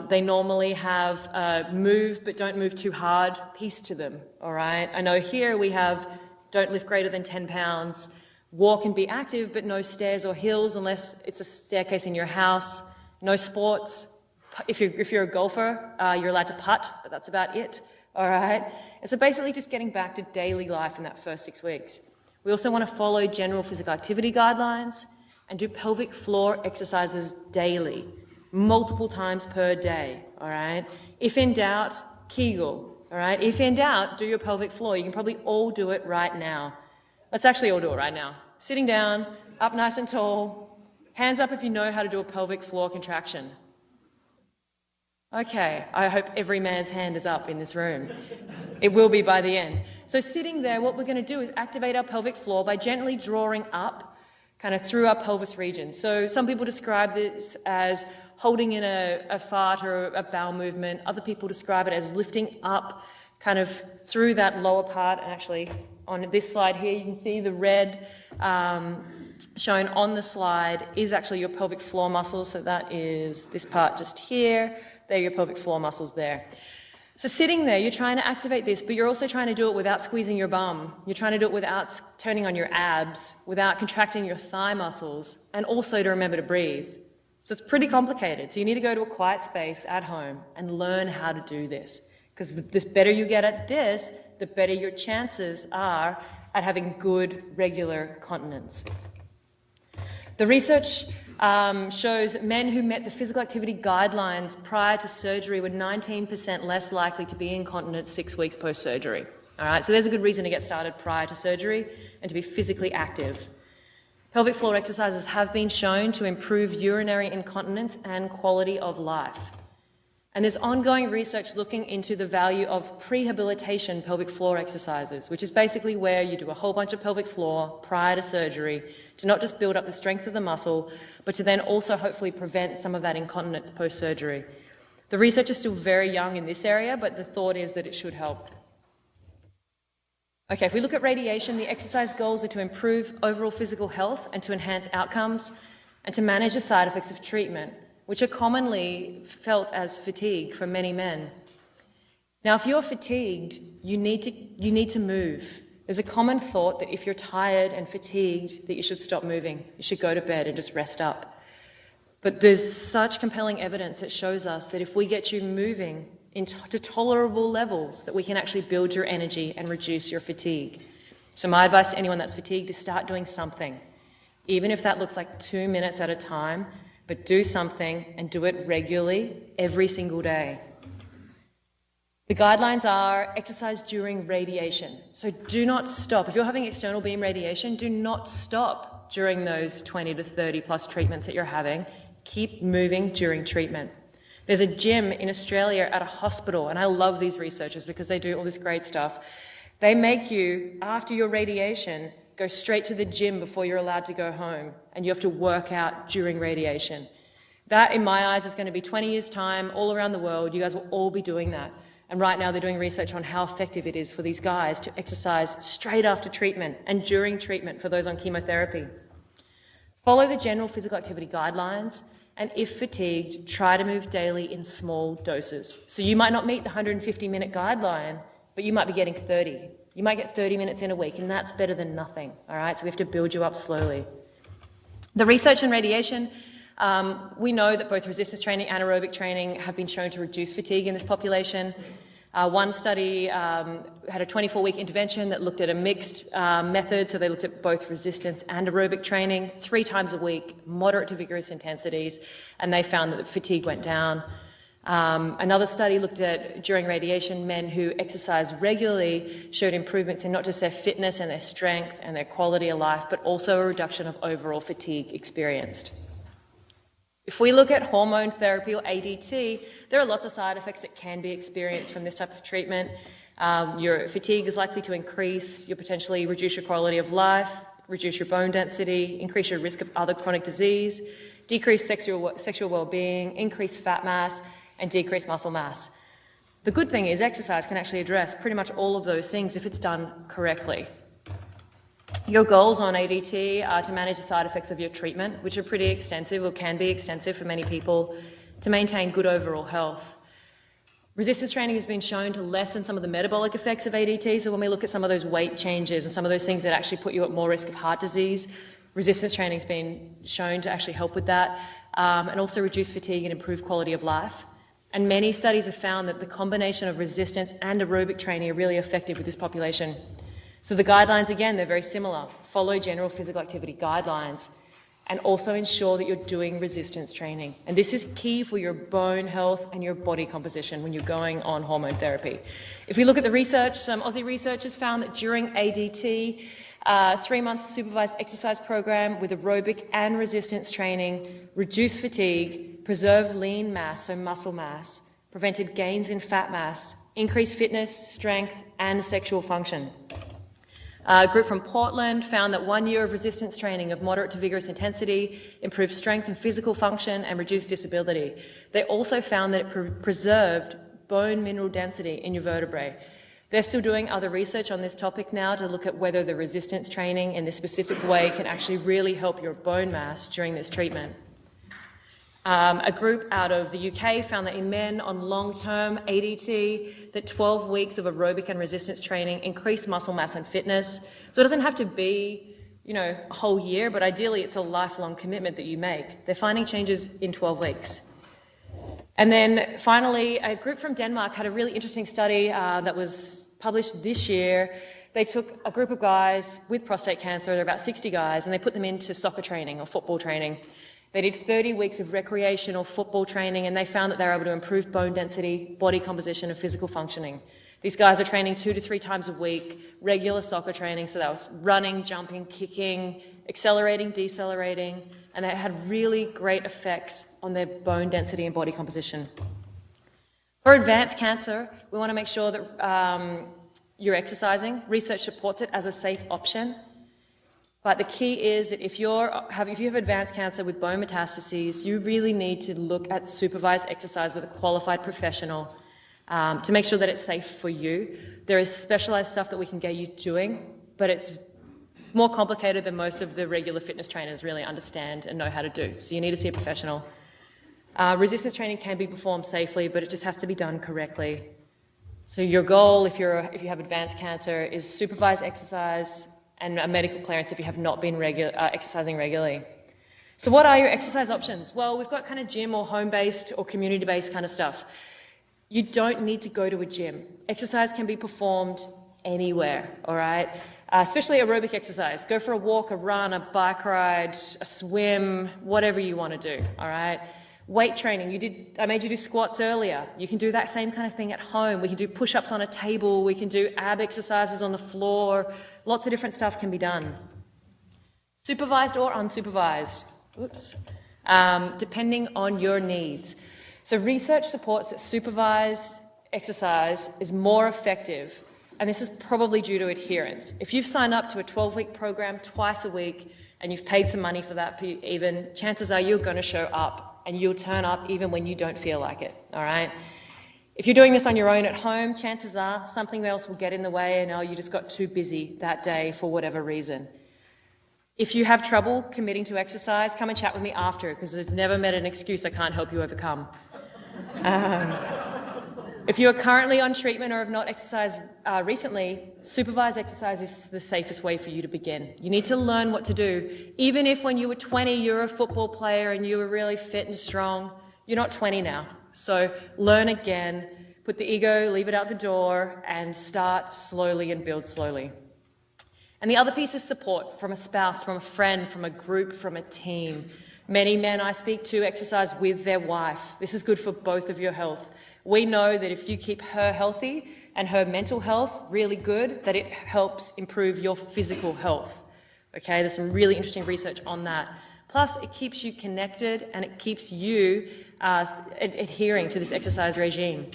Speaker 4: They normally have move but don't move too hard piece to them, all right? I know here we have don't lift greater than 10 pounds, walk and be active but no stairs or hills unless it's a staircase in your house, no sports. If you're a golfer, you're allowed to putt, but that's about it, all right? And so basically just getting back to daily life in that first 6 weeks. We also want to follow general physical activity guidelines and do pelvic floor exercises daily, multiple times per day, all right? If in doubt, Kegel, all right? If in doubt, do your pelvic floor. You can probably all do it right now. Let's actually all do it right now. Sitting down, up nice and tall, hands up if you know how to do a pelvic floor contraction. Okay, I hope every man's hand is up in this room. It will be by the end. So sitting there, what we're going to do is activate our pelvic floor by gently drawing up kind of through our pelvis region. So some people describe this as holding in a fart or a bowel movement. Other people describe it as lifting up kind of through that lower part. And actually on this slide here, you can see the red shown on the slide is actually your pelvic floor muscles. So that is this part just here. They're your pelvic floor muscles there. So sitting there, you're trying to activate this, but you're also trying to do it without squeezing your bum. You're trying to do it without turning on your abs, without contracting your thigh muscles, and also to remember to breathe. So it's pretty complicated. So you need to go to a quiet space at home and learn how to do this. Because the better you get at this, the better your chances are at having good, regular continence. The research shows that men who met the physical activity guidelines prior to surgery were 19% less likely to be incontinent 6 weeks post-surgery. All right, so there's a good reason to get started prior to surgery and to be physically active. Pelvic floor exercises have been shown to improve urinary incontinence and quality of life. And there's ongoing research looking into the value of prehabilitation pelvic floor exercises, which is basically where you do a whole bunch of pelvic floor prior to surgery to not just build up the strength of the muscle, but to then also hopefully prevent some of that incontinence post-surgery. The research is still very young in this area, but the thought is that it should help. Okay, if we look at radiation, the exercise goals are to improve overall physical health and to enhance outcomes and to manage the side effects of treatment, which are commonly felt as fatigue for many men. Now, if you're fatigued, you need to move. There's a common thought that if you're tired and fatigued, that you should stop moving. You should go to bed and just rest up. But there's such compelling evidence that shows us that if we get you moving to tolerable levels, that we can actually build your energy and reduce your fatigue. So my advice to anyone that's fatigued is start doing something. Even if that looks like 2 minutes at a time, but do something and do it regularly every single day. The guidelines are exercise during radiation. So do not stop. If you're having external beam radiation, do not stop during those 20 to 30 plus treatments that you're having. Keep moving during treatment. There's a gym in Australia at a hospital, and I love these researchers because they do all this great stuff. They make you, after your radiation, go straight to the gym before you're allowed to go home, and you have to work out during radiation. That, in my eyes, is going to be 20 years' time all around the world. You guys will all be doing that. And right now they're doing research on how effective it is for these guys to exercise straight after treatment and during treatment for those on chemotherapy. Follow the general physical activity guidelines, and if fatigued, try to move daily in small doses. So you might not meet the 150-minute guideline, but you might be getting 30. You might get 30 minutes in a week, and that's better than nothing, all right? So we have to build you up slowly. The research on radiation, we know that both resistance training and aerobic training have been shown to reduce fatigue in this population. One study had a 24-week intervention that looked at a mixed method, so they looked at both resistance and aerobic training 3 times a week, moderate to vigorous intensities, and they found that the fatigue went down. Another study looked at, during radiation, men who exercised regularly showed improvements in not just their fitness and their strength and their quality of life, but also a reduction of overall fatigue experienced. If we look at hormone therapy or ADT, there are lots of side effects that can be experienced from this type of treatment. Your fatigue is likely to increase, you'll potentially reduce your quality of life, reduce your bone density, increase your risk of other chronic disease, decrease sexual well-being, increase fat mass, and decrease muscle mass. The good thing is exercise can actually address pretty much all of those things if it's done correctly. Your goals on ADT are to manage the side effects of your treatment, which are pretty extensive or can be extensive for many people, to maintain good overall health. Resistance training has been shown to lessen some of the metabolic effects of ADT, so when we look at some of those weight changes and some of those things that actually put you at more risk of heart disease, resistance training has been shown to actually help with that, and also reduce fatigue and improve quality of life. And many studies have found that the combination of resistance and aerobic training are really effective with this population. So the guidelines, again, they're very similar. Follow general physical activity guidelines and also ensure that you're doing resistance training. And this is key for your bone health and your body composition when you're going on hormone therapy. If we look at the research, some Aussie researchers found that during ADT, 3-month supervised exercise program with aerobic and resistance training reduced fatigue, preserved lean mass, so muscle mass, prevented gains in fat mass, increased fitness, strength, and sexual function. A group from Portland found that 1 year of resistance training of moderate to vigorous intensity improved strength and physical function and reduced disability. They also found that it preserved bone mineral density in your vertebrae. They're still doing other research on this topic now to look at whether the resistance training in this specific way can actually really help your bone mass during this treatment. A group out of the UK found that in men on long-term ADT, that 12 weeks of aerobic and resistance training increased muscle mass and fitness. So it doesn't have to be, a whole year, but ideally it's a lifelong commitment that you make. They're finding changes in 12 weeks. And then finally, a group from Denmark had a really interesting study that was published this year. They took a group of guys with prostate cancer, there are about 60 guys, and they put them into soccer training or football training. They did 30 weeks of recreational football training, and they found that they were able to improve bone density, body composition, and physical functioning. These guys are training 2 to 3 times a week, regular soccer training, so that was running, jumping, kicking, accelerating, decelerating, and they had really great effects on their bone density and body composition. For advanced cancer, we want to make sure that you're exercising. Research supports it as a safe option. But the key is that if you have advanced cancer with bone metastases, you really need to look at supervised exercise with a qualified professional to make sure that it's safe for you. There is specialized stuff that we can get you doing, but it's more complicated than most of the regular fitness trainers really understand and know how to do. So you need to see a professional. Resistance training can be performed safely, but it just has to be done correctly. So your goal, if you have advanced cancer, is supervised exercise and a medical clearance if you have not been exercising regularly. So what are your exercise options? Well, we've got kind of gym or home-based or community-based kind of stuff. You don't need to go to a gym. Exercise can be performed anywhere, all right? especially aerobic exercise. Go for a walk, a run, a bike ride, a swim, whatever you want to do, all right? Weight training, I made you do squats earlier. You can do that same kind of thing at home. We can do push-ups on a table. We can do ab exercises on the floor. Lots of different stuff can be done. Supervised or unsupervised, depending on your needs. So research supports that supervised exercise is more effective, and this is probably due to adherence. If you've signed up to a 12-week program twice a week and you've paid some money for that even, chances are you're going to show up, and you'll turn up even when you don't feel like it, all right? If you're doing this on your own at home, chances are something else will get in the way and you just got too busy that day for whatever reason. If you have trouble committing to exercise, come and chat with me after, because I've never met an excuse I can't help you overcome. If you are currently on treatment or have not exercised recently, supervised exercise is the safest way for you to begin. You need to learn what to do. Even if when you were 20, you're a football player and you were really fit and strong, you're not 20 now. So learn again, put the ego, leave it out the door, and start slowly and build slowly. And the other piece is support from a spouse, from a friend, from a group, from a team. Many men I speak to exercise with their wife. This is good for both of your health. We know that if you keep her healthy and her mental health really good, that it helps improve your physical health. Okay, there's some really interesting research on that. Plus, it keeps you connected and it keeps you adhering to this exercise regime.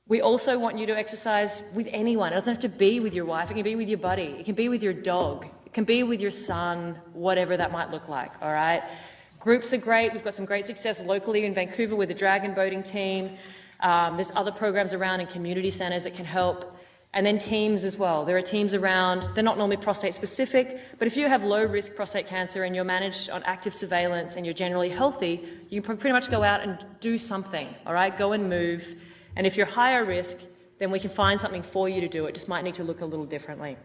Speaker 4: We also want you to exercise with anyone. It doesn't have to be with your wife. It can be with your buddy. It can be with your dog. It can be with your son, whatever that might look like, all right? Groups are great. We've got some great success locally in Vancouver with the dragon boating team. There's other programs around in community centres that can help. And then teams as well. There are teams around. They're not normally prostate specific, but if you have low risk prostate cancer and you're managed on active surveillance and you're generally healthy, you can pretty much go out and do something, all right? Go and move. And if you're higher risk, then we can find something for you to do. It just might need to look a little differently.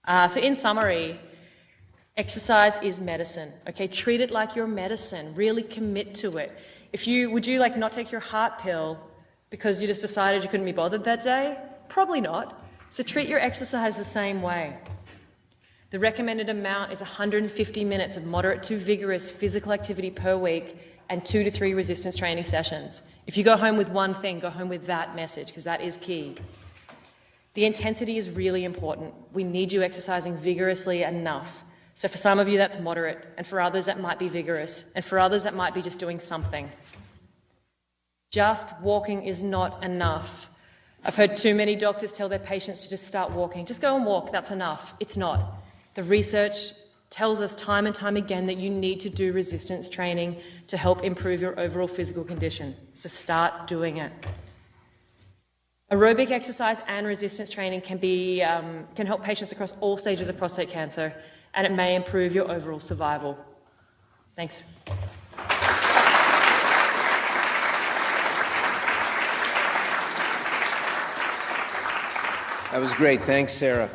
Speaker 4: So in summary, exercise is medicine, okay? Treat it like your medicine. Really commit to it. Would you like not take your heart pill because you just decided you couldn't be bothered that day? Probably not. So treat your exercise the same way. The recommended amount is 150 minutes of moderate to vigorous physical activity per week and 2 to 3 resistance training sessions. If you go home with one thing, go home with that message, because that is key. The intensity is really important. We need you exercising vigorously enough. So for some of you, that's moderate, and for others, that might be vigorous, and for others, that might be just doing something. Just walking is not enough. I've heard too many doctors tell their patients to just start walking. Just go and walk, that's enough. It's not. The research tells us time and time again that you need to do resistance training to help improve your overall physical condition. So start doing it. Aerobic exercise and resistance training can help patients across all stages of prostate cancer, and it may improve your overall survival. Thanks.
Speaker 1: That was great. Thanks, Sarah.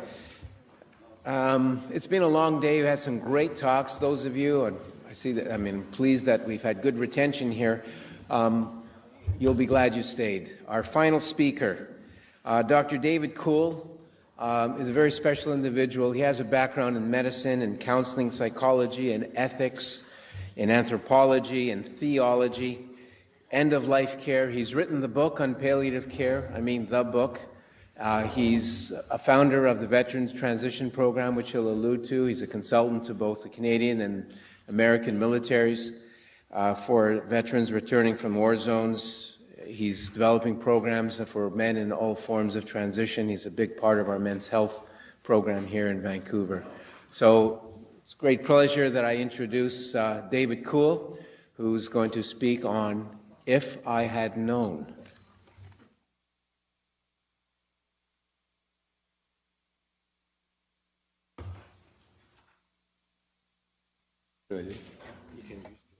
Speaker 1: It's been a long day. We had some great talks, those of you, and I see that, pleased that we've had good retention here. You'll be glad you stayed. Our final speaker, Dr. David Kuhl, is a very special individual. He has a background in medicine and counseling, psychology and ethics, in anthropology and theology, end-of-life care. He's written the book on palliative care, the book. He's a founder of the Veterans Transition Program, which he'll allude to. He's a consultant to both the Canadian and American militaries for veterans returning from war zones. He's developing programs for men in all forms of transition. He's a big part of our men's health program here in Vancouver. So it's a great pleasure that I introduce David Kuhl, who's going to speak on If I Had Known.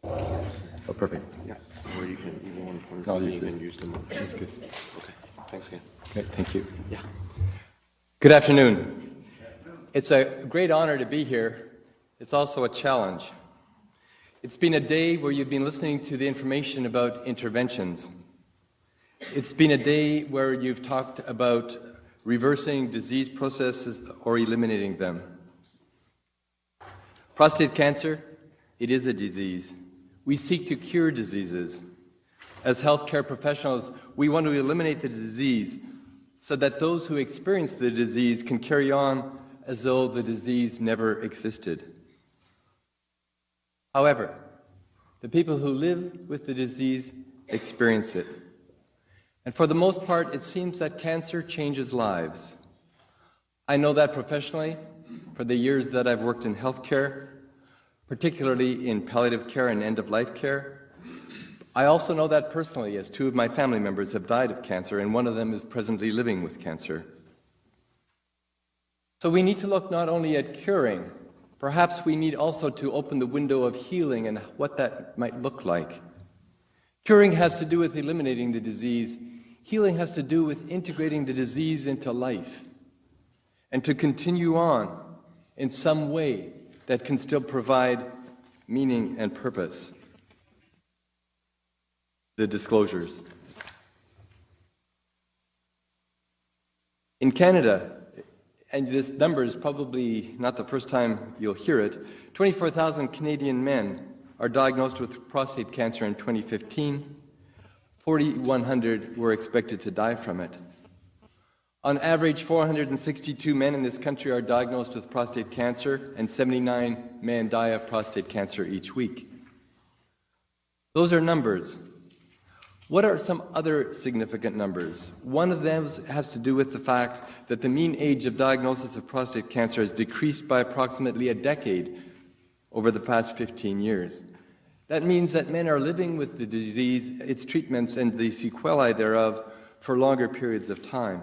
Speaker 5: Oh, perfect.
Speaker 3: Yeah. Or you want to point something and use them.
Speaker 5: That's good.
Speaker 3: Okay. Thanks again.
Speaker 5: Okay, thank you.
Speaker 3: Yeah.
Speaker 5: Good afternoon. It's a great honor to be here. It's also a challenge. It's been a day where you've been listening to the information about interventions. It's been a day where you've talked about reversing disease processes, or eliminating them. Prostate cancer, it is a disease. We seek to cure diseases. As healthcare professionals, we want to eliminate the disease so that those who experience the disease can carry on as though the disease never existed. However, the people who live with the disease experience it. And for the most part, it seems that cancer changes lives. I know that professionally for the years that I've worked in healthcare, particularly in palliative care and end-of-life care. I also know that personally, as 2 of my family members have died of cancer, and one of them is presently living with cancer. So we need to look not only at curing, perhaps we need also to open the window of healing and what that might look like. Curing has to do with eliminating the disease. Healing has to do with integrating the disease into life and to continue on in some way that can still provide meaning and purpose. The disclosures. In Canada, and this number is probably not the first time you'll hear it, 24,000 Canadian men are diagnosed with prostate cancer in 2015. 4,100 were expected to die from it. On average, 462 men in this country are diagnosed with prostate cancer, and 79 men die of prostate cancer each week. Those are numbers. What are some other significant numbers? One of them has to do with the fact that the mean age of diagnosis of prostate cancer has decreased by approximately a decade over the past 15 years. That means that men are living with the disease, its treatments, and the sequelae thereof for longer periods of time.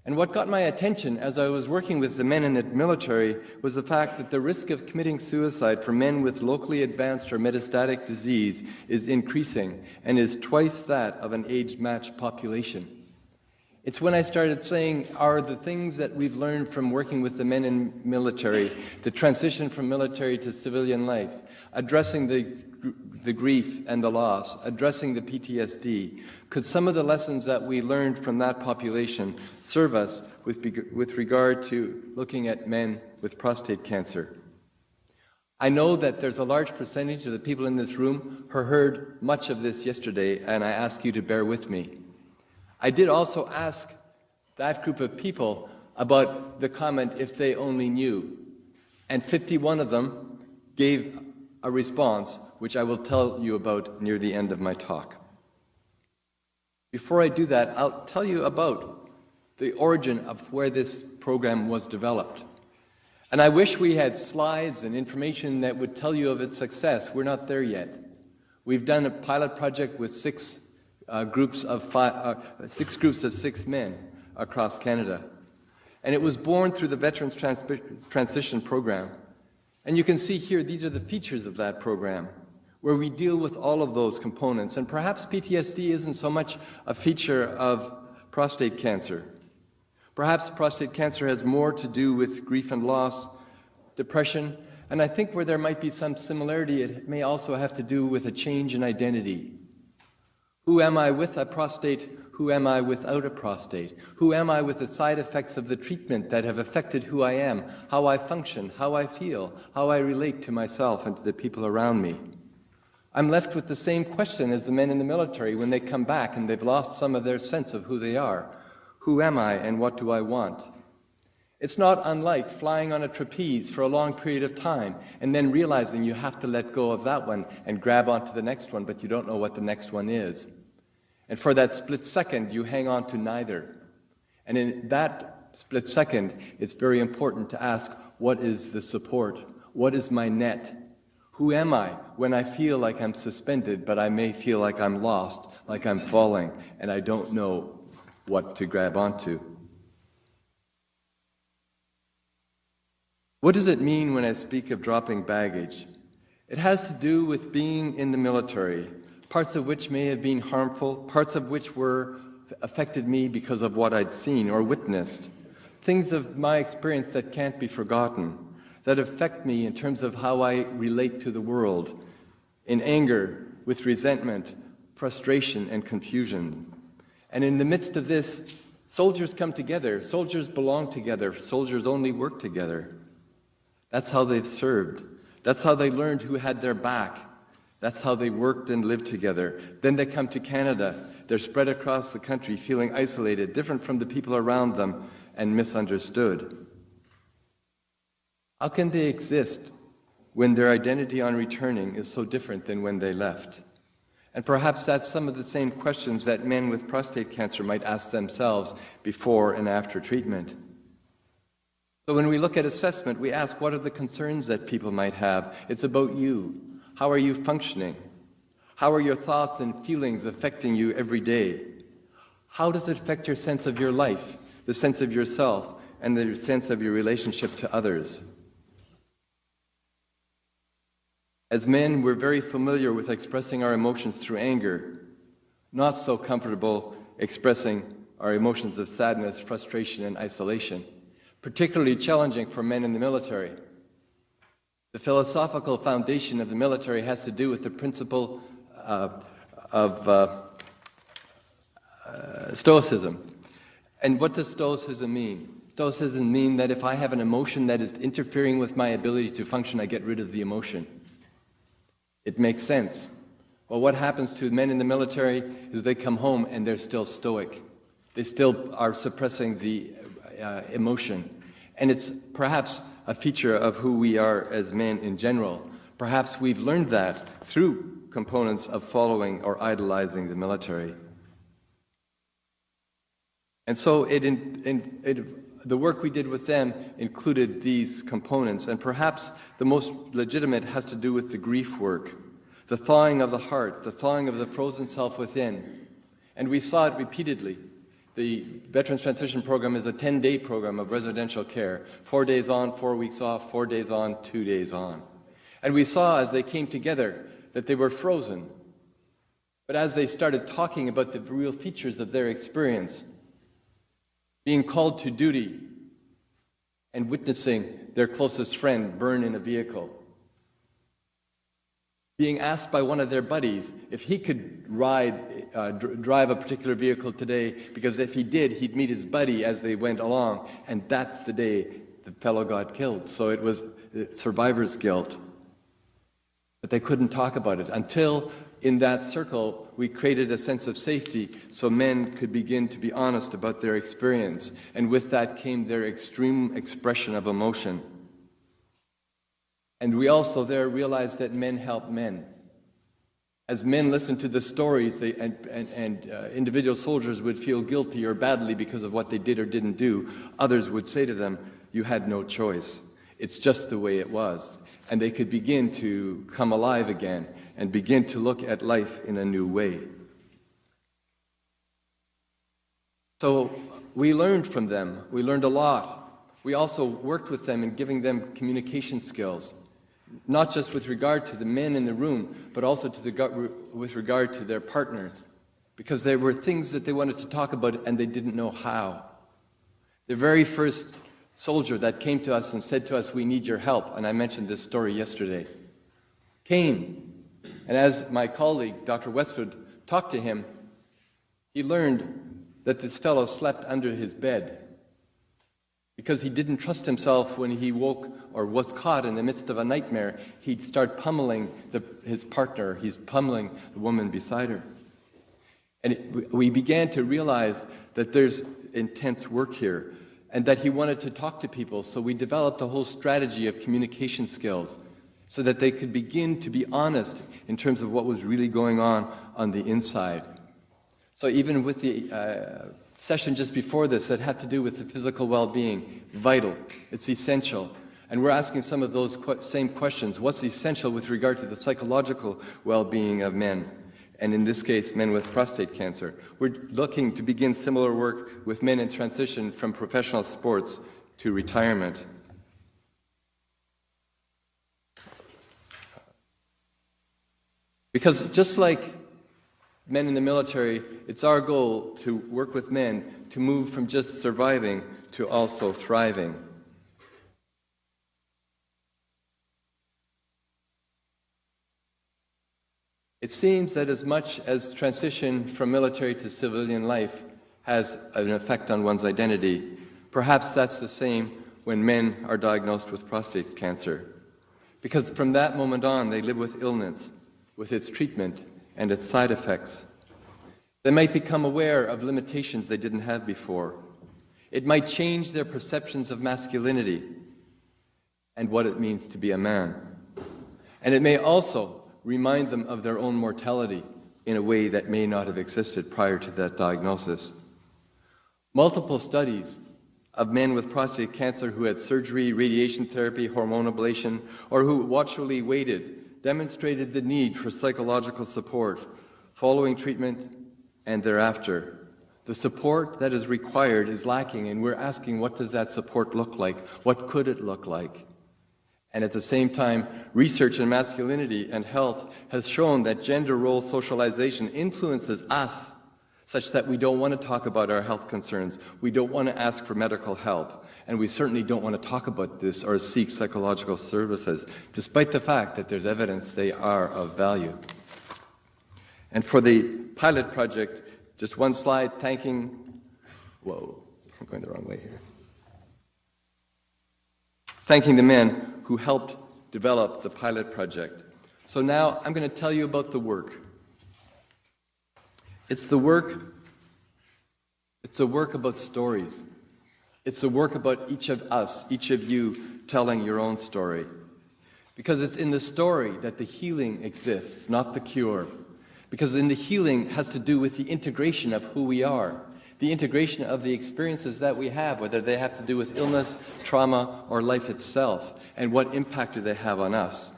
Speaker 5: And what got my attention as I was working with the men in the military was the fact that the risk of committing suicide for men with locally advanced or metastatic disease is increasing and is twice that of an age-matched population. It's when I started saying, are the things that we've learned from working with the men in military, the transition from military to civilian life, addressing the grief and the loss, addressing the PTSD, could some of the lessons that we learned from that population serve us with regard to looking at men with prostate cancer? I know that there's a large percentage of the people in this room who heard much of this yesterday, and I ask you to bear with me. I did also ask that group of people about the comment, if they only knew, and 51 of them gave a response, which I will tell you about near the end of my talk. Before I do that, I'll tell you about the origin of where this program was developed. And I wish we had slides and information that would tell you of its success. We're not there yet. We've done a pilot project with six groups of 6 men across Canada. And it was born through the Veterans Transition Program. And you can see here, these are the features of that program, where we deal with all of those components. And perhaps PTSD isn't so much a feature of prostate cancer. Perhaps prostate cancer has more to do with grief and loss, depression, and I think where there might be some similarity, it may also have to do with a change in identity. Who am I with a prostate? Who am I without a prostate? Who am I with the side effects of the treatment that have affected who I am, how I function, how I feel, how I relate to myself and to the people around me? I'm left with the same question as the men in the military when they come back and they've lost some of their sense of who they are. Who am I and what do I want? It's not unlike flying on a trapeze for a long period of time and then realizing you have to let go of that one and grab onto the next one, but you don't know what the next one is. And for that split second, you hang on to neither. And in that split second, it's very important to ask, what is the support? What is my net? Who am I when I feel like I'm suspended, but I may feel like I'm lost, like I'm falling, and I don't know what to grab onto? What does it mean when I speak of dropping baggage? It has to do with being in the military, parts of which may have been harmful, parts of which affected me because of what I'd seen or witnessed, things of my experience that can't be forgotten, that affect me in terms of how I relate to the world, in anger, with resentment, frustration, and confusion. And in the midst of this, Soldiers come together. Soldiers belong together. Soldiers only work together. That's how they've served. That's how they learned who had their back. That's how they worked and lived together. Then they come to Canada. They're spread across the country, feeling isolated, different from the people around them, and misunderstood. How can they exist when their identity on returning is so different than when they left? And perhaps that's some of the same questions that men with prostate cancer might ask themselves before and after treatment. So when we look at assessment, we ask, what are the concerns that people might have? It's about you. How are you functioning? How are your thoughts and feelings affecting you every day? How does it affect your sense of your life, the sense of yourself, and the sense of your relationship to others? As men, we're very familiar with expressing our emotions through anger, not so comfortable expressing our emotions of sadness, frustration, and isolation, particularly challenging for men in the military. The philosophical foundation of the military has to do with the principle of Stoicism. And what does Stoicism mean? Stoicism means that if I have an emotion that is interfering with my ability to function, I get rid of the emotion. It makes sense. Well, what happens to men in the military is they come home and they're still stoic. They still are suppressing the emotion. And it's perhaps a feature of who we are as men in general. Perhaps we've learned that through components of following or idolizing the military. And so the work we did with them included these components, and perhaps the most legitimate has to do with the grief work, the thawing of the heart, the thawing of the frozen self within. And we saw it repeatedly. The Veterans Transition Program is a 10-day program of residential care, 4 days on, 4 weeks off, 4 days on, 2 days on. And we saw as they came together that they were frozen. But as they started talking about the real features of their experience, being called to duty and witnessing their closest friend burn in a vehicle, being asked by one of their buddies if he could drive a particular vehicle today, because if he did, he'd meet his buddy as they went along, and that's the day the fellow got killed. So it was survivor's guilt. But they couldn't talk about it until in that circle we created a sense of safety so men could begin to be honest about their experience. And with that came their extreme expression of emotion. And we also there realized that men help men. As men listened to the stories, individual soldiers would feel guilty or badly because of what they did or didn't do. Others would say to them, "You had no choice. It's just the way it was." And they could begin to come alive again and begin to look at life in a new way. So we learned from them. We learned a lot. We also worked with them in giving them communication skills, not just with regard to the men in the room, but also with regard to their partners, because there were things that they wanted to talk about and they didn't know how. The very first soldier that came to us and said to us, "We need your help," and I mentioned this story yesterday, came. And as my colleague, Dr. Westwood, talked to him, he learned that this fellow slept under his bed because he didn't trust himself when he woke or was caught in the midst of a nightmare. He'd start pummeling his partner. He's pummeling the woman beside her. And we began to realize that there's intense work here and that he wanted to talk to people. So we developed a whole strategy of communication skills so that they could begin to be honest in terms of what was really going on the inside. So even with the session just before this that had to do with the physical well-being, vital, it's essential. And we're asking some of those same questions. What's essential with regard to the psychological well-being of men? And in this case, men with prostate cancer. We're looking to begin similar work with men in transition from professional sports to retirement. Because just like men in the military, it's our goal to work with men to move from just surviving to also thriving. It seems that as much as transition from military to civilian life has an effect on one's identity. Perhaps that's the same when men are diagnosed with prostate cancer. Because from that moment on, they live with illness, with its treatment and its side effects. They might become aware of limitations they didn't have before. It might change their perceptions of masculinity and what it means to be a man. And it may also remind them of their own mortality in a way that may not have existed prior to that diagnosis. Multiple studies of men with prostate cancer who had surgery, radiation therapy, hormone ablation, or who watchfully waited demonstrated the need for psychological support following treatment and thereafter. The support that is required is lacking, and we're asking, what does that support look like? What could it look like? And at the same time, research in masculinity and health has shown that gender role socialization influences us such that we don't want to talk about our health concerns. We don't want to ask for medical help. And we certainly don't want to talk about this or seek psychological services, despite the fact that there's evidence they are of value. And for the pilot project, just one slide thanking, whoa, I'm going the wrong way here. Thanking the men who helped develop the pilot project. So now I'm going to tell you about the work. It's a work about stories. It's a work about each of us, each of you telling your own story. Because it's in the story that the healing exists, not the cure. Because in the healing has to do with the integration of who we are, the integration of the experiences that we have, whether they have to do with illness, trauma, or life itself, and what impact do they have on us.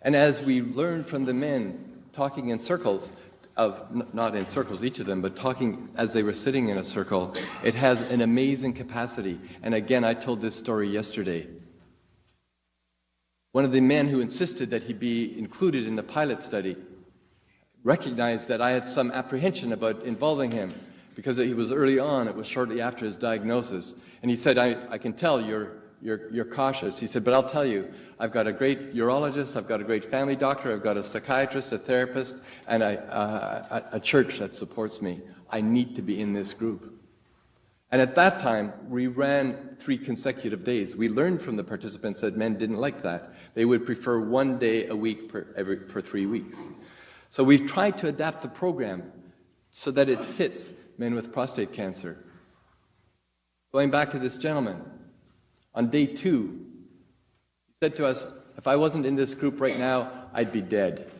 Speaker 5: And as we learned from the men talking in circles, not in circles, each of them, but talking as they were sitting in a circle, it has an amazing capacity. And again, I told this story yesterday. One of the men who insisted that he be included in the pilot study recognized that I had some apprehension about involving him because he was early on, it was shortly after his diagnosis. And he said, I can tell you're cautious. He said, but I'll tell you, I've got a great urologist, I've got a great family doctor, I've got a psychiatrist, a therapist, and a church that supports me. I need to be in this group. And at that time, we ran 3 consecutive days. We learned from the participants that men didn't like that. They would prefer 1 day a week for 3 weeks. So we've tried to adapt the program so that it fits men with prostate cancer. Going back to this gentleman, on day 2, he said to us, if I wasn't in this group right now, I'd be dead.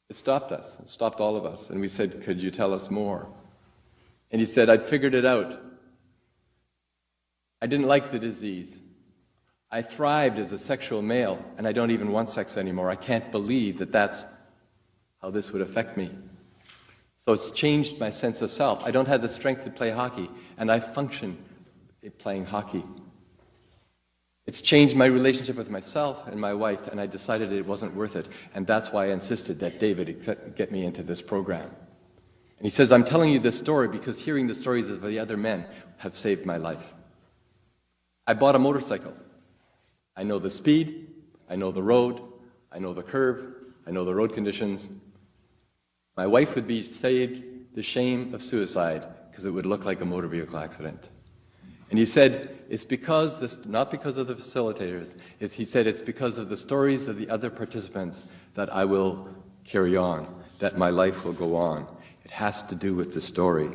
Speaker 5: It stopped us. It stopped all of us. And we said, could you tell us more? And he said, I'd figured it out. I didn't like the disease. I thrived as a sexual male, and I don't even want sex anymore. I can't believe that that's how this would affect me. So it's changed my sense of self. I don't have the strength to play hockey, and I function playing hockey. It's changed my relationship with myself and my wife, and I decided it wasn't worth it. And that's why I insisted that David get me into this program. And he says, I'm telling you this story because hearing the stories of the other men have saved my life. I bought a motorcycle. I know the speed, I know the road, I know the curve, I know the road conditions. My wife would be saved the shame of suicide because it would look like a motor vehicle accident. And he said, it's because this, not because of the facilitators, he said it's because of the stories of the other participants that I will carry on, that my life will go on. It has to do with the story.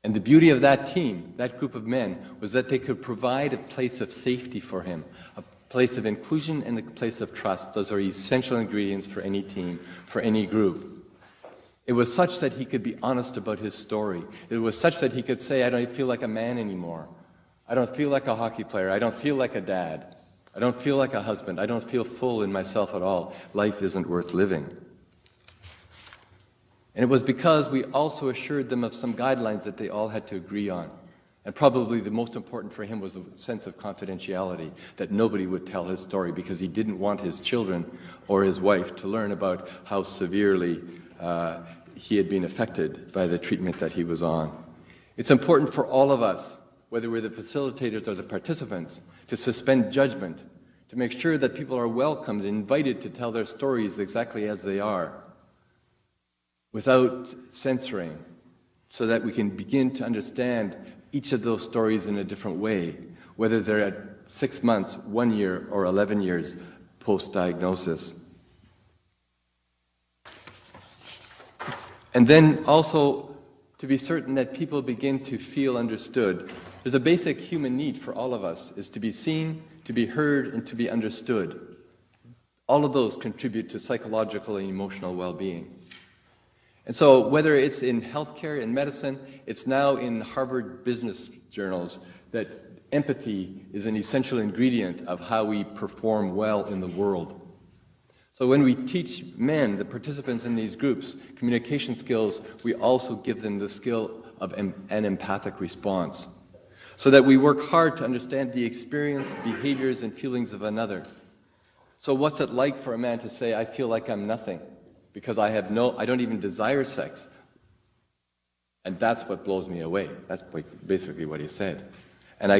Speaker 5: And the beauty of that team, that group of men, was that they could provide a place of safety for him, a place of inclusion and a place of trust. Those are essential ingredients for any team, for any group. It was such that he could be honest about his story. It was such that he could say, I don't feel like a man anymore. I don't feel like a hockey player. I don't feel like a dad. I don't feel like a husband. I don't feel full in myself at all. Life isn't worth living. And it was because we also assured them of some guidelines that they all had to agree on. And probably the most important for him was the sense of confidentiality, that nobody would tell his story because he didn't want his children or his wife to learn about how severely he had been affected by the treatment that he was on. It's important for all of us, whether we're the facilitators or the participants, to suspend judgment, to make sure that people are welcomed and invited to tell their stories exactly as they are. without censoring, so that we can begin to understand each of those stories in a different way, whether they're at 6 months, 1 year, or 11 years post-diagnosis. And then also to be certain that people begin to feel understood. There's a basic human need for all of us, is to be seen, to be heard, and to be understood. All of those contribute to psychological and emotional well-being. And so whether it's in healthcare, in medicine, it's now in Harvard business journals that empathy is an essential ingredient of how we perform well in the world. So when we teach men, the participants in these groups, communication skills, we also give them the skill of an empathic response, so that we work hard to understand the experience, behaviors, and feelings of another. So what's it like for a man to say, I feel like I'm nothing, because I don't even desire sex? And that's what blows me away. That's basically what he said. And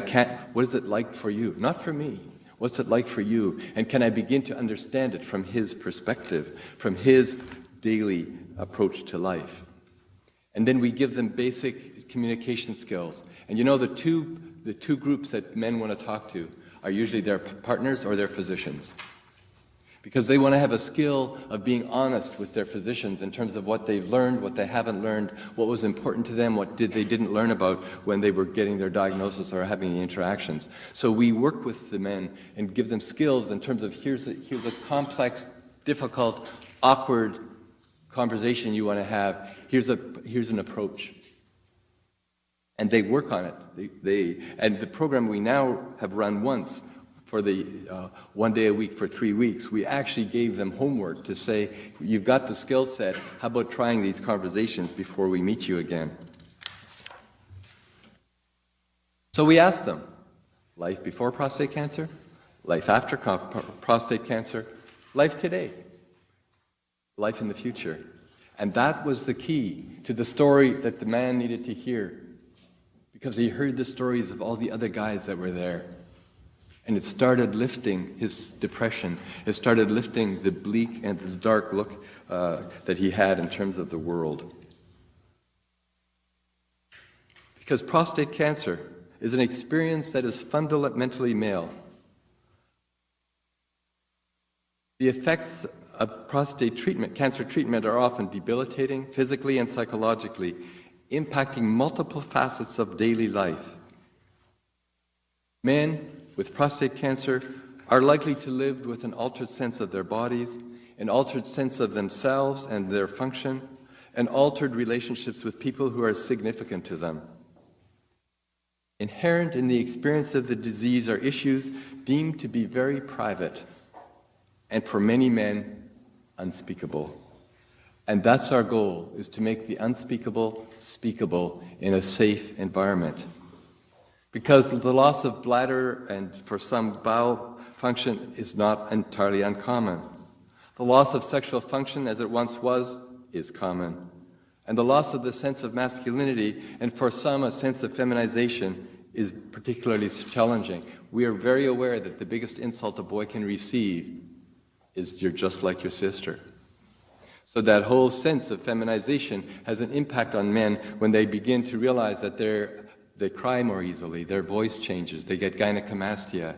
Speaker 5: what is it like for you? Not for me. What's it like for you? And can I begin to understand it from his perspective, from his daily approach to life? And then we give them basic communication skills. And you know, the two groups that men want to talk to are usually their partners or their physicians, because they want to have a skill of being honest with their physicians in terms of what they've learned, what they haven't learned, what was important to them, what they didn't learn about when they were getting their diagnosis or having the interactions. So we work with the men and give them skills in terms of here's a complex, difficult, awkward conversation you want to have. Here's an approach. And they work on it. And the program we now have run once, for the 1 day a week for 3 weeks, we actually gave them homework to say, you've got the skill set, how about trying these conversations before we meet you again? So we asked them, life before prostate cancer, life after prostate cancer, life today, life in the future. And that was the key to the story that the man needed to hear, because he heard the stories of all the other guys that were there. And it started lifting his depression. It started lifting the bleak and the dark look that he had in terms of the world. Because prostate cancer is an experience that is fundamentally male. The effects of prostate treatment, cancer treatment, are often debilitating physically and psychologically, impacting multiple facets of daily life. Men with prostate cancer are likely to live with an altered sense of their bodies, an altered sense of themselves and their function, and altered relationships with people who are significant to them. Inherent in the experience of the disease are issues deemed to be very private, and for many men, unspeakable. And that's our goal, is to make the unspeakable speakable in a safe environment. Because the loss of bladder and for some bowel function is not entirely uncommon. The loss of sexual function as it once was is common. And the loss of the sense of masculinity, and for some a sense of feminization, is particularly challenging. We are very aware that the biggest insult a boy can receive is you're just like your sister. So that whole sense of feminization has an impact on men when they begin to realize that they cry more easily, their voice changes, they get gynecomastia.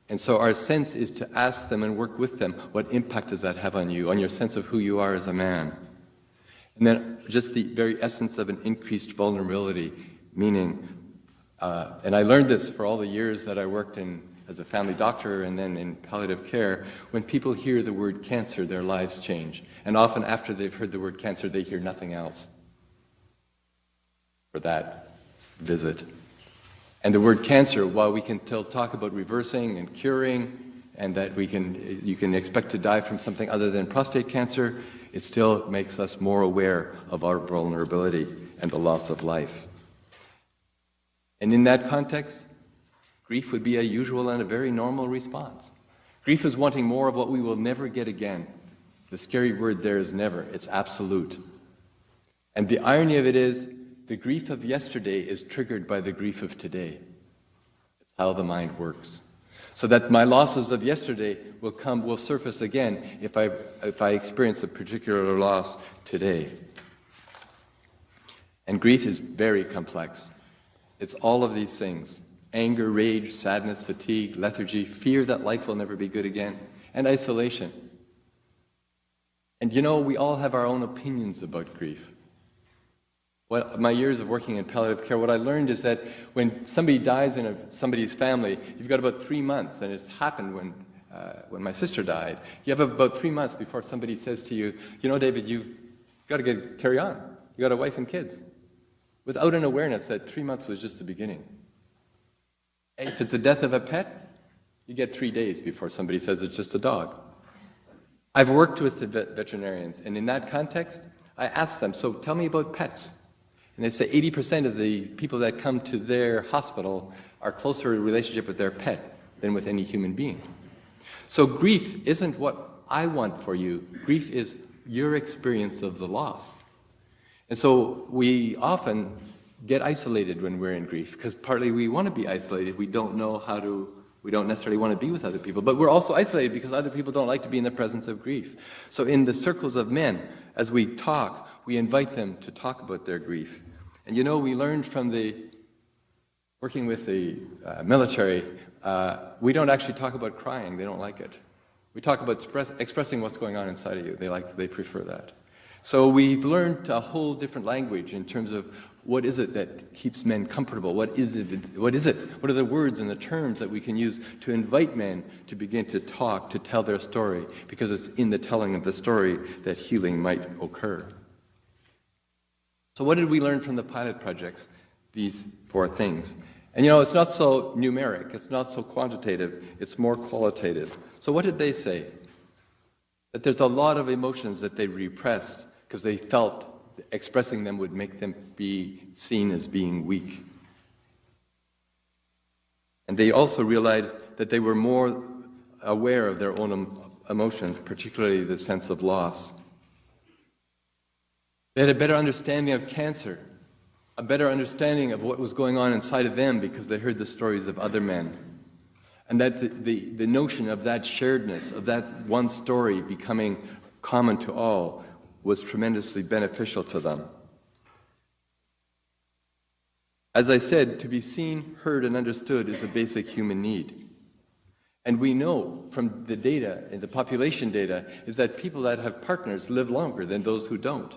Speaker 5: And so our sense is to ask them and work with them, what impact does that have on you, on your sense of who you are as a man? And then just the very essence of an increased vulnerability, meaning, and I learned this for all the years that I worked as a family doctor and then in palliative care, when people hear the word cancer, their lives change. And often after they've heard the word cancer, they hear nothing else for that visit. And the word cancer, while we can talk about reversing and curing, and that you can expect to die from something other than prostate cancer, it still makes us more aware of our vulnerability and the loss of life. And in that context, grief would be a usual and a very normal response. Grief is wanting more of what we will never get again. The scary word there is never. It's absolute. And the irony of it is, the grief of yesterday is triggered by the grief of today. It's how the mind works. so that my losses of yesterday will surface again if I experience a particular loss today. And grief is very complex. It's all of these things: anger, rage, sadness, fatigue, lethargy, fear that life will never be good again, and isolation. And we all have our own opinions about grief. My years of working in palliative care, what I learned is that when somebody dies in somebody's family, you've got about 3 months, and it happened when my sister died. You have about 3 months before somebody says to you, David, you've got to carry on. You got a wife and kids. Without an awareness that 3 months was just the beginning. If it's the death of a pet, you get 3 days before somebody says it's just a dog. I've worked with the veterinarians, and in that context, I ask them, so tell me about pets. And they say 80% of the people that come to their hospital are closer in relationship with their pet than with any human being. So grief isn't what I want for you. Grief is your experience of the loss. And so we often get isolated when we're in grief, because partly we want to be isolated. We don't necessarily want to be with other people, but we're also isolated because other people don't like to be in the presence of grief. So in the circles of men, as we talk, we invite them to talk about their grief. And we learned from working with the military, we don't actually talk about crying. They don't like it. We talk about expressing what's going on inside of you. They prefer that. So we've learned a whole different language in terms of what is it that keeps men comfortable? What is it? What are the words and the terms that we can use to invite men to begin to talk, to tell their story? Because it's in the telling of the story that healing might occur. So what did we learn from the pilot projects? These 4 things. And it's not so numeric, it's not so quantitative, it's more qualitative. So what did they say? That there's a lot of emotions that they repressed because they felt expressing them would make them be seen as being weak. And they also realized that they were more aware of their own emotions, particularly the sense of loss. They had a better understanding of cancer, a better understanding of what was going on inside of them because they heard the stories of other men. And that the notion of that sharedness, of that one story becoming common to all, was tremendously beneficial to them. As I said, to be seen, heard, and understood is a basic human need. And we know from the data, and the population data, is that people that have partners live longer than those who don't.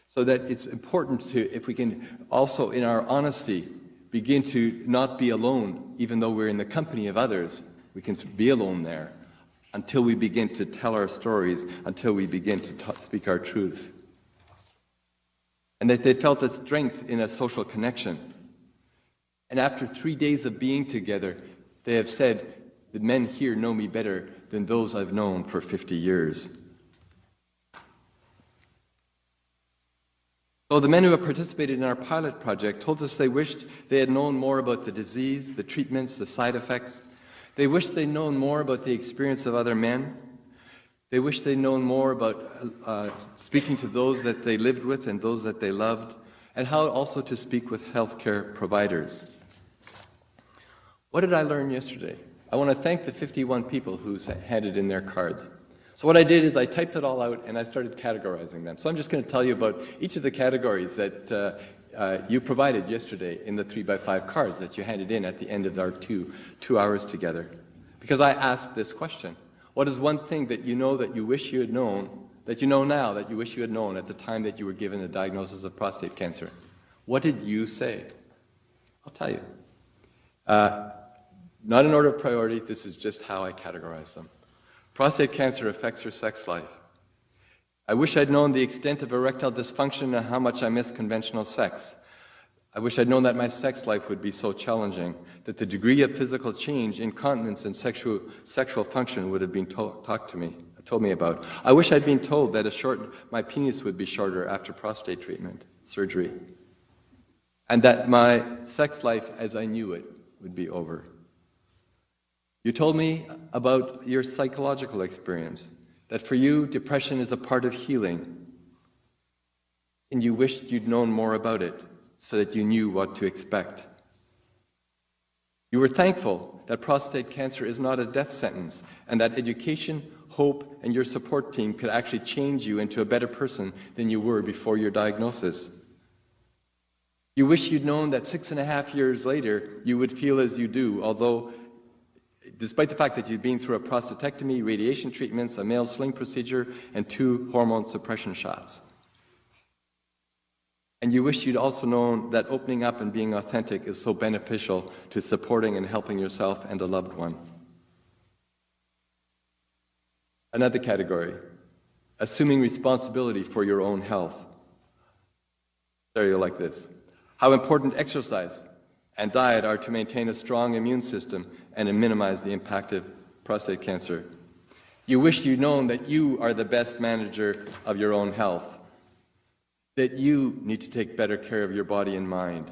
Speaker 5: So that it's important to, if we can also in our honesty, begin to not be alone, even though we're in the company of others, we can be alone there until we begin to tell our stories, until we begin to speak our truth. And that they felt a strength in a social connection. And after 3 days of being together, they have said, the men here know me better than those I've known for 50 years. So the men who have participated in our pilot project told us they wished they had known more about the disease, the treatments, the side effects. They wished they'd known more about the experience of other men. They wished they'd known more about speaking to those that they lived with and those that they loved, and how also to speak with healthcare providers. What did I learn yesterday? I want to thank the 51 people who handed in their cards. So what I did is I typed it all out and I started categorizing them. So I'm just going to tell you about each of the categories that you provided yesterday in the 3x5 cards that you handed in at the end of our two hours together. Because I asked this question: what is one thing that you know that you wish you had known, that you know now that you wish you had known at the time that you were given the diagnosis of prostate cancer? What did you say? I'll tell you. Not in order of priority, this is just how I categorize them. Prostate cancer affects her sex life. I wish I'd known the extent of erectile dysfunction and how much I miss conventional sex. I wish I'd known that my sex life would be so challenging, that the degree of physical change, incontinence, and sexual function would have been told me about. I wish I'd been told that my penis would be shorter after prostate treatment, surgery, and that my sex life as I knew it would be over. You told me about your psychological experience, that for you, depression is a part of healing, and you wished you'd known more about it so that you knew what to expect. You were thankful that prostate cancer is not a death sentence and that education, hope, and your support team could actually change you into a better person than you were before your diagnosis. You wish you'd known that 6.5 years later you would feel as you do, although despite the fact that you'd been through a prostatectomy, radiation treatments, a male sling procedure, and 2 hormone suppression shots. And you wish you'd also known that opening up and being authentic is so beneficial to supporting and helping yourself and a loved one. Another category, assuming responsibility for your own health. There you like this. How important exercise and diet are to maintain a strong immune system and to minimize the impact of prostate cancer. You wish you'd known that you are the best manager of your own health, that you need to take better care of your body and mind,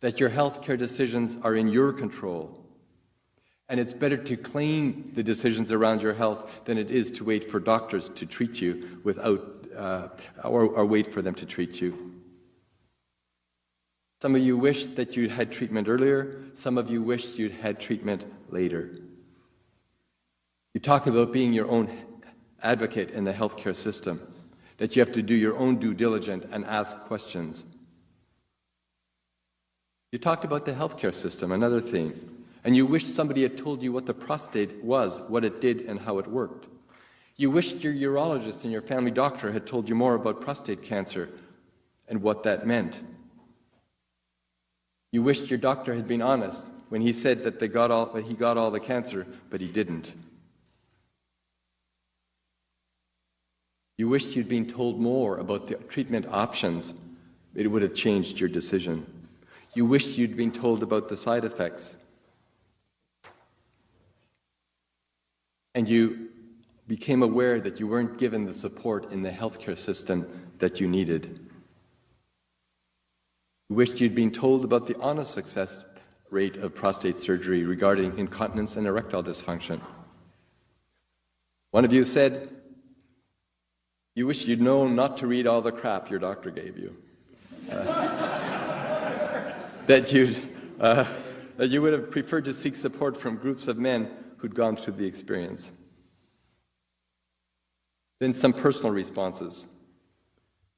Speaker 5: that your healthcare decisions are in your control, and it's better to claim the decisions around your health than it is to wait for doctors to treat you or wait for them to treat you. Some of you wish that you'd had treatment earlier. Some of you wish you'd had treatment later. You talk about being your own advocate in the healthcare system, that you have to do your own due diligence and ask questions. You talked about the healthcare system, another theme, and you wish somebody had told you what the prostate was, what it did, and how it worked. You wished your urologist and your family doctor had told you more about prostate cancer and what that meant. You wished your doctor had been honest when he said that he got all the cancer, but he didn't. You wished you'd been told more about the treatment options. It would have changed your decision. You wished you'd been told about the side effects. And you became aware that you weren't given the support in the healthcare system that you needed. You wished you'd been told about the honest success rate of prostate surgery regarding incontinence and erectile dysfunction. One of you said, you wish you'd known not to read all the crap your doctor gave you. That you would have preferred to seek support from groups of men who'd gone through the experience. Then some personal responses.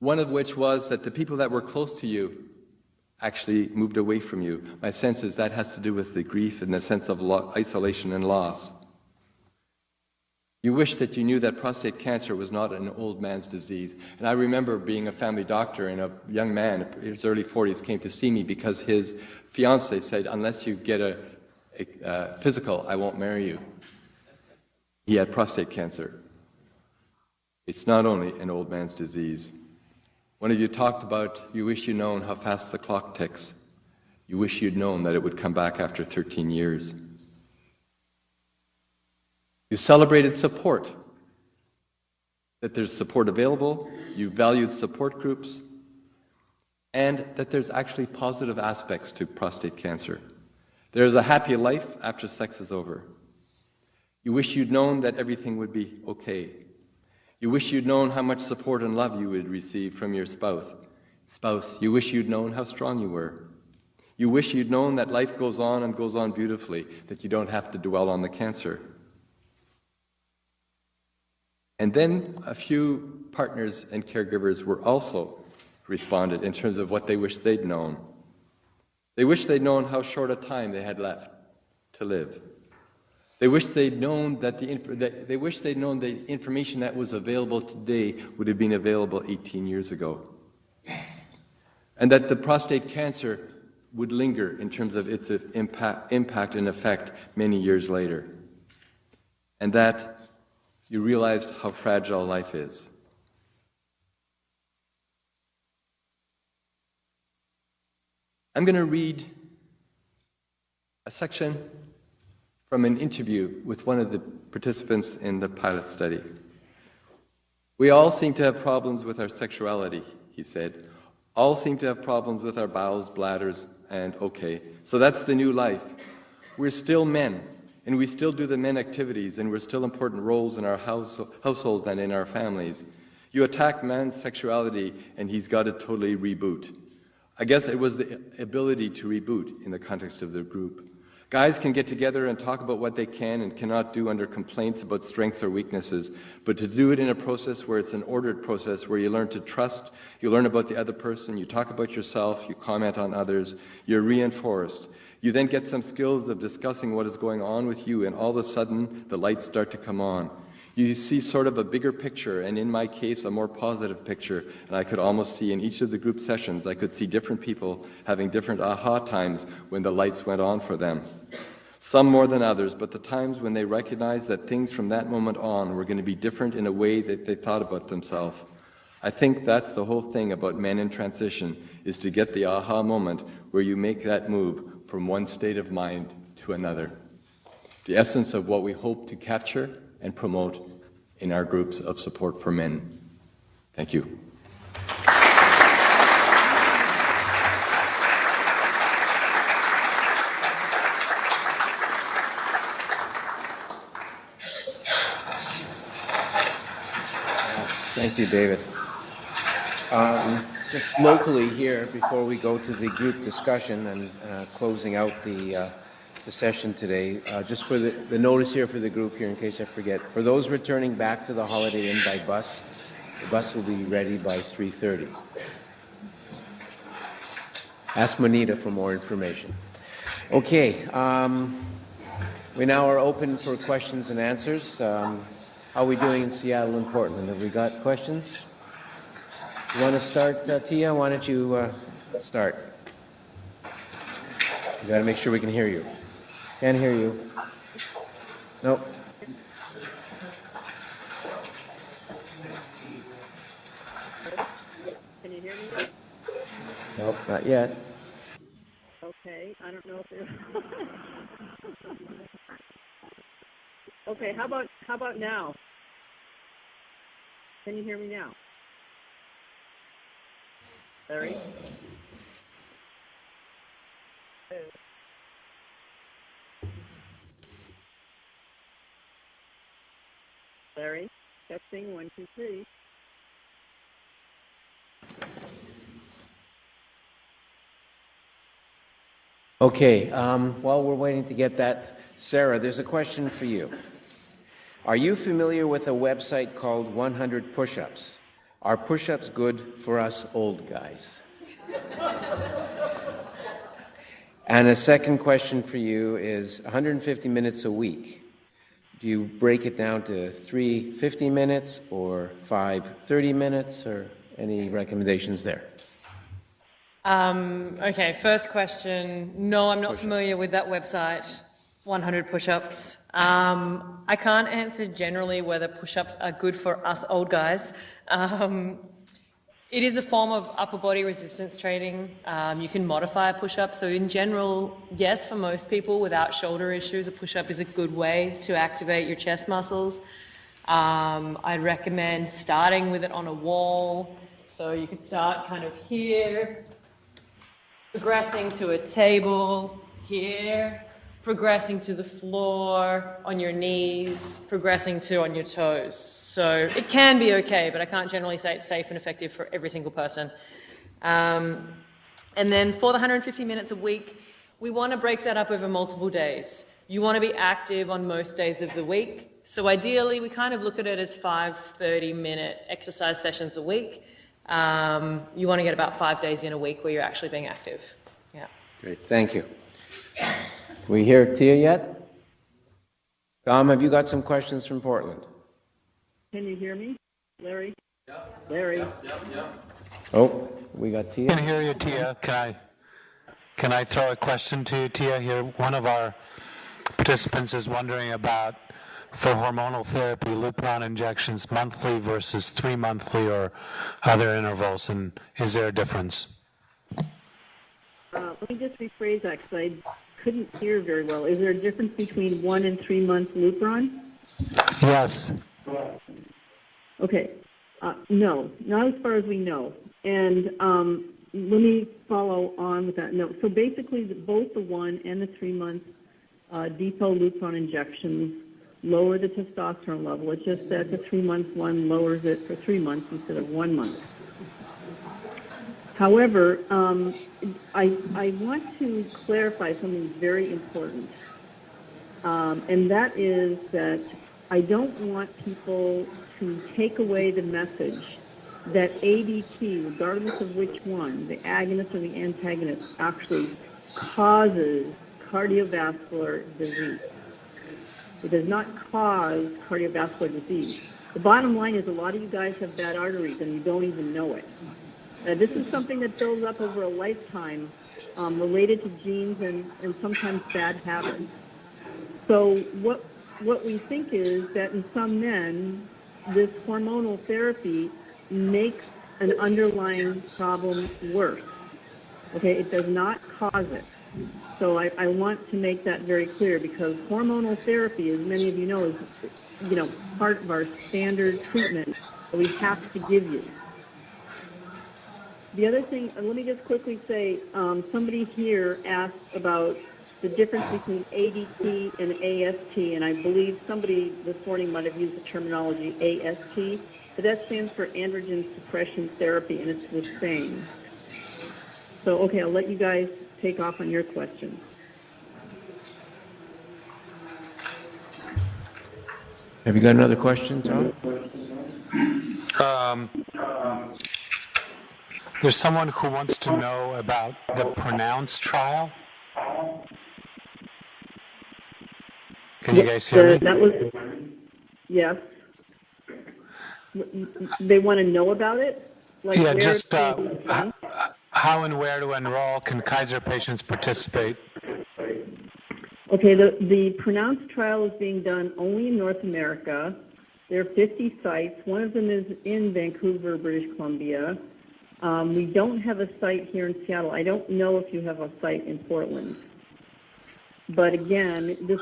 Speaker 5: One of which was that the people that were close to you actually moved away from you. My sense is that has to do with the grief and the sense of isolation and loss. You wish that you knew that prostate cancer was not an old man's disease. And I remember being a family doctor, and a young man in his early 40s came to see me because his fiancée said, unless you get a physical, I won't marry you. He had prostate cancer. It's not only an old man's disease. One of you talked about, you wish you'd known how fast the clock ticks. You wish you'd known that it would come back after 13 years. You celebrated support, that there's support available, you valued support groups, and that there's actually positive aspects to prostate cancer. There's a happy life after sex is over. You wish you'd known that everything would be okay. You wish you'd known how much support and love you would receive from your spouse. You wish you'd known how strong you were. You wish you'd known that life goes on and goes on beautifully, that you don't have to dwell on the cancer. And then a few partners and caregivers were also responded in terms of what they wished they'd known. They wished they'd known how short a time they had left to live. They wished they'd known that the information that was available today would have been available 18 years ago. And that the prostate cancer would linger in terms of its impact and effect many years later. And that you realized how fragile life is. I'm going to read a section from an interview with one of the participants in the pilot study. We all seem to have problems with our sexuality, he said. All seem to have problems with our bowels, bladders, and okay. So that's the new life. We're still men, and we still do the men activities, and we're still important roles in our households and in our families. You attack man's sexuality, and he's got to totally reboot. I guess it was the ability to reboot in the context of the group. Guys can get together and talk about what they can and cannot do under complaints about strengths or weaknesses, but to do it in a process where it's an ordered process, where you learn to trust, you learn about the other person, you talk about yourself, you comment on others, you're reinforced. You then get some skills of discussing what is going on with you, and all of a sudden the lights start to come on. You see sort of a bigger picture, and in my case, a more positive picture. And I could almost see in each of the group sessions, I could see different people having different aha times when the lights went on for them. Some more than others, but the times when they recognized that things from that moment on were going to be different in a way that they thought about themselves. I think that's the whole thing about men in transition, is to get the aha moment where you make that move from one state of mind to another. The essence of what we hope to capture and promote in our groups of support for men. Thank you.
Speaker 1: Thank you, David. Just locally here, before we go to the group discussion and closing out the session today, just for the notice here for the group here, in case I forget, for those returning back to the Holiday Inn by bus, the bus will be ready by 3:30. Ask Monita for more information. Okay, we now are open for questions and answers. How are we doing in Seattle and Portland? Have we got questions? You want to start, Tia? Why don't you start? You got to make sure we can hear you. Can't hear you. Nope.
Speaker 2: Can you hear me?
Speaker 1: Nope, not yet.
Speaker 2: Okay, I don't know if you're... Okay, how about now? Can you hear me now? Larry? Larry, testing 1, 2, 3.
Speaker 1: Okay, while we're waiting to get that, Sarah, there's a question for you. Are you familiar with a website called 100 Push-Ups? Are push-ups good for us old guys? And a second question for you is 150 minutes a week. Do you break it down to 3 50 minutes or 5 30 minutes, or any recommendations there?
Speaker 4: Okay, first question. No, I'm not familiar with that website, 100 Push-Ups. I can't answer generally whether push-ups are good for us old guys. It is a form of upper body resistance training. You can modify a push-up. So in general, yes, for most people without shoulder issues, a push-up is a good way to activate your chest muscles. I'd recommend starting with it on a wall. So you could start kind of here, progressing to a table, here, progressing to the floor, on your knees, progressing to on your toes. So it can be okay, but I can't generally say it's safe and effective for every single person. And then for the 150 minutes a week, we want to break that up over multiple days. You want to be active on most days of the week. So ideally, we kind of look at it as 5 30-minute exercise sessions a week. You want to get about 5 days in a week where you're actually being active. Yeah.
Speaker 1: Great, thank you. Can we hear Tia yet? Dom, have you got some questions from Portland?
Speaker 2: Can you hear me, Larry? Yeah. Larry?
Speaker 3: Yeah.
Speaker 1: Oh, we got Tia.
Speaker 6: I can hear you, Tia. Can I throw a question to you, Tia? Here, one of our participants is wondering about, for hormonal therapy, Lupron injections monthly versus 3 monthly or other intervals, and is there a difference?
Speaker 2: Let me just rephrase that because I couldn't hear very well. Is there a difference between 1 and 3 month Lupron?
Speaker 6: Yes.
Speaker 2: Okay. No, not as far as we know. And let me follow on with that. No. So basically, both the 1 and the 3 month depot Lupron injections lower the testosterone level. It's just that the 3 month one lowers it for 3 months instead of 1 month. However, I want to clarify something very important, and that is that I don't want people to take away the message that ADT, regardless of which one, the agonist or the antagonist, actually causes cardiovascular disease. It does not cause cardiovascular disease. The bottom line is a lot of you guys have bad arteries and you don't even know it. This is something that builds up over a lifetime related to genes and sometimes bad habits. So what we think is that in some men, this hormonal therapy makes an underlying problem worse. Okay, it does not cause it. So I want to make that very clear, because hormonal therapy, as many of you know, is part of our standard treatment that we have to give you. The other thing, let me just quickly say, somebody here asked about the difference between ADT and AST, and I believe somebody this morning might have used the terminology AST, but that stands for androgen suppression therapy, and it's the same. So, okay, I'll let you guys take off on your questions.
Speaker 1: Have you got another question, Tom?
Speaker 6: There's someone who wants to know about the Pronounce trial. Can you guys hear me?
Speaker 2: That was, yes. They want to know about it? Like
Speaker 6: yeah, just how and where to enroll. Can Kaiser patients participate?
Speaker 2: Okay, the Pronounce trial is being done only in North America. There are 50 sites. One of them is in Vancouver, British Columbia. We don't have a site here in Seattle. I don't know if you have a site in Portland. But again, this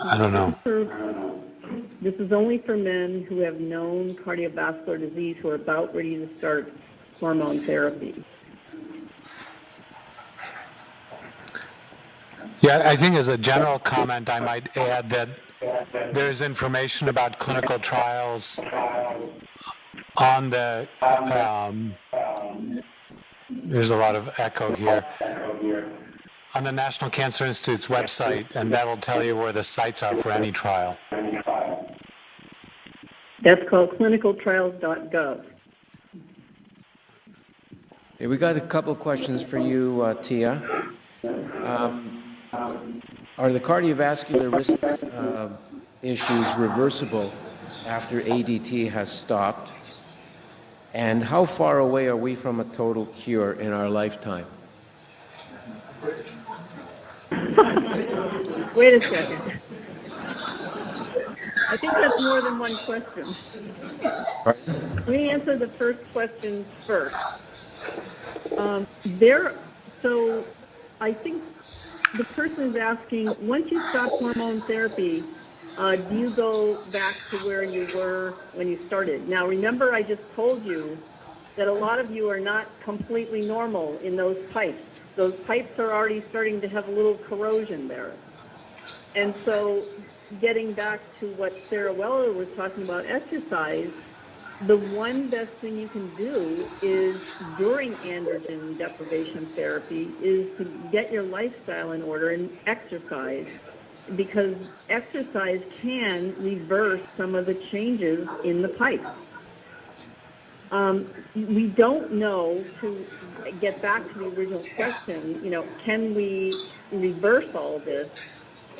Speaker 2: is only for men who have known cardiovascular disease who are about ready to start hormone therapy.
Speaker 6: Yeah, I think as a general comment, I might add that there's information about clinical trials on the, there's a lot of echo here, on the National Cancer Institute's website, and that'll tell you where the sites are for any trial.
Speaker 2: That's called clinicaltrials.gov.
Speaker 1: Okay, we got a couple of questions for you, Tia. Are the cardiovascular risk issues reversible after ADT has stopped? And how far away are we from a total cure in our lifetime?
Speaker 2: Wait a second. I think that's more than one question. Let me answer the first question first. So I think the person is asking, once you stop hormone therapy, do you go back to where you were when you started? Now, remember, I just told you that a lot of you are not completely normal in those pipes. Those pipes are already starting to have a little corrosion there. And so getting back to what Sarah Weller was talking about, exercise, the one best thing you can do is during androgen deprivation therapy is to get your lifestyle in order and exercise, because exercise can reverse some of the changes in the pipe. We don't know, to get back to the original question, can we reverse all of this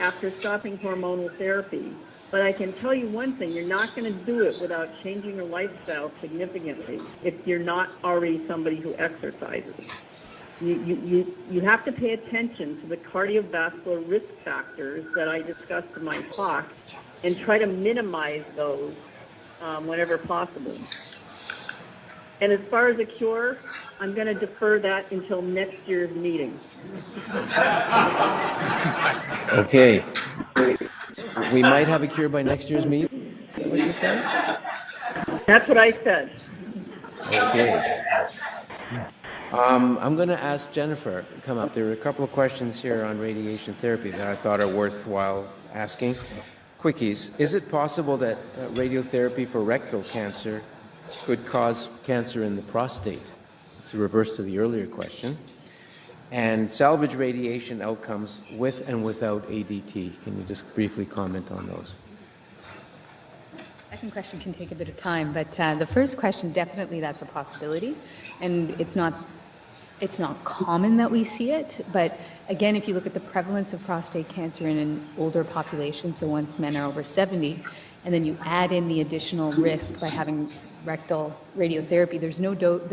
Speaker 2: after stopping hormonal therapy? But I can tell you one thing, you're not going to do it without changing your lifestyle significantly if you're not already somebody who exercises. You have to pay attention to the cardiovascular risk factors that I discussed in my talk and try to minimize those whenever possible. And as far as a cure, I'm going to defer that until next year's meeting.
Speaker 1: Okay. We might have a cure by next year's meeting? Is that what you said?
Speaker 2: That's what I said.
Speaker 1: Okay. I'm going to ask Jennifer to come up. There are a couple of questions here on radiation therapy that I thought are worthwhile asking. Quickies. Is it possible that radiotherapy for rectal cancer could cause cancer in the prostate? It's a reverse to the earlier question. And salvage radiation outcomes with and without ADT. Can you just briefly comment on those?
Speaker 7: Second question can take a bit of time, but the first question, definitely that's a possibility. And it's not common that we see it, but again, if you look at the prevalence of prostate cancer in an older population, so once men are over 70, and then you add in the additional risk by having rectal radiotherapy, there's no doubt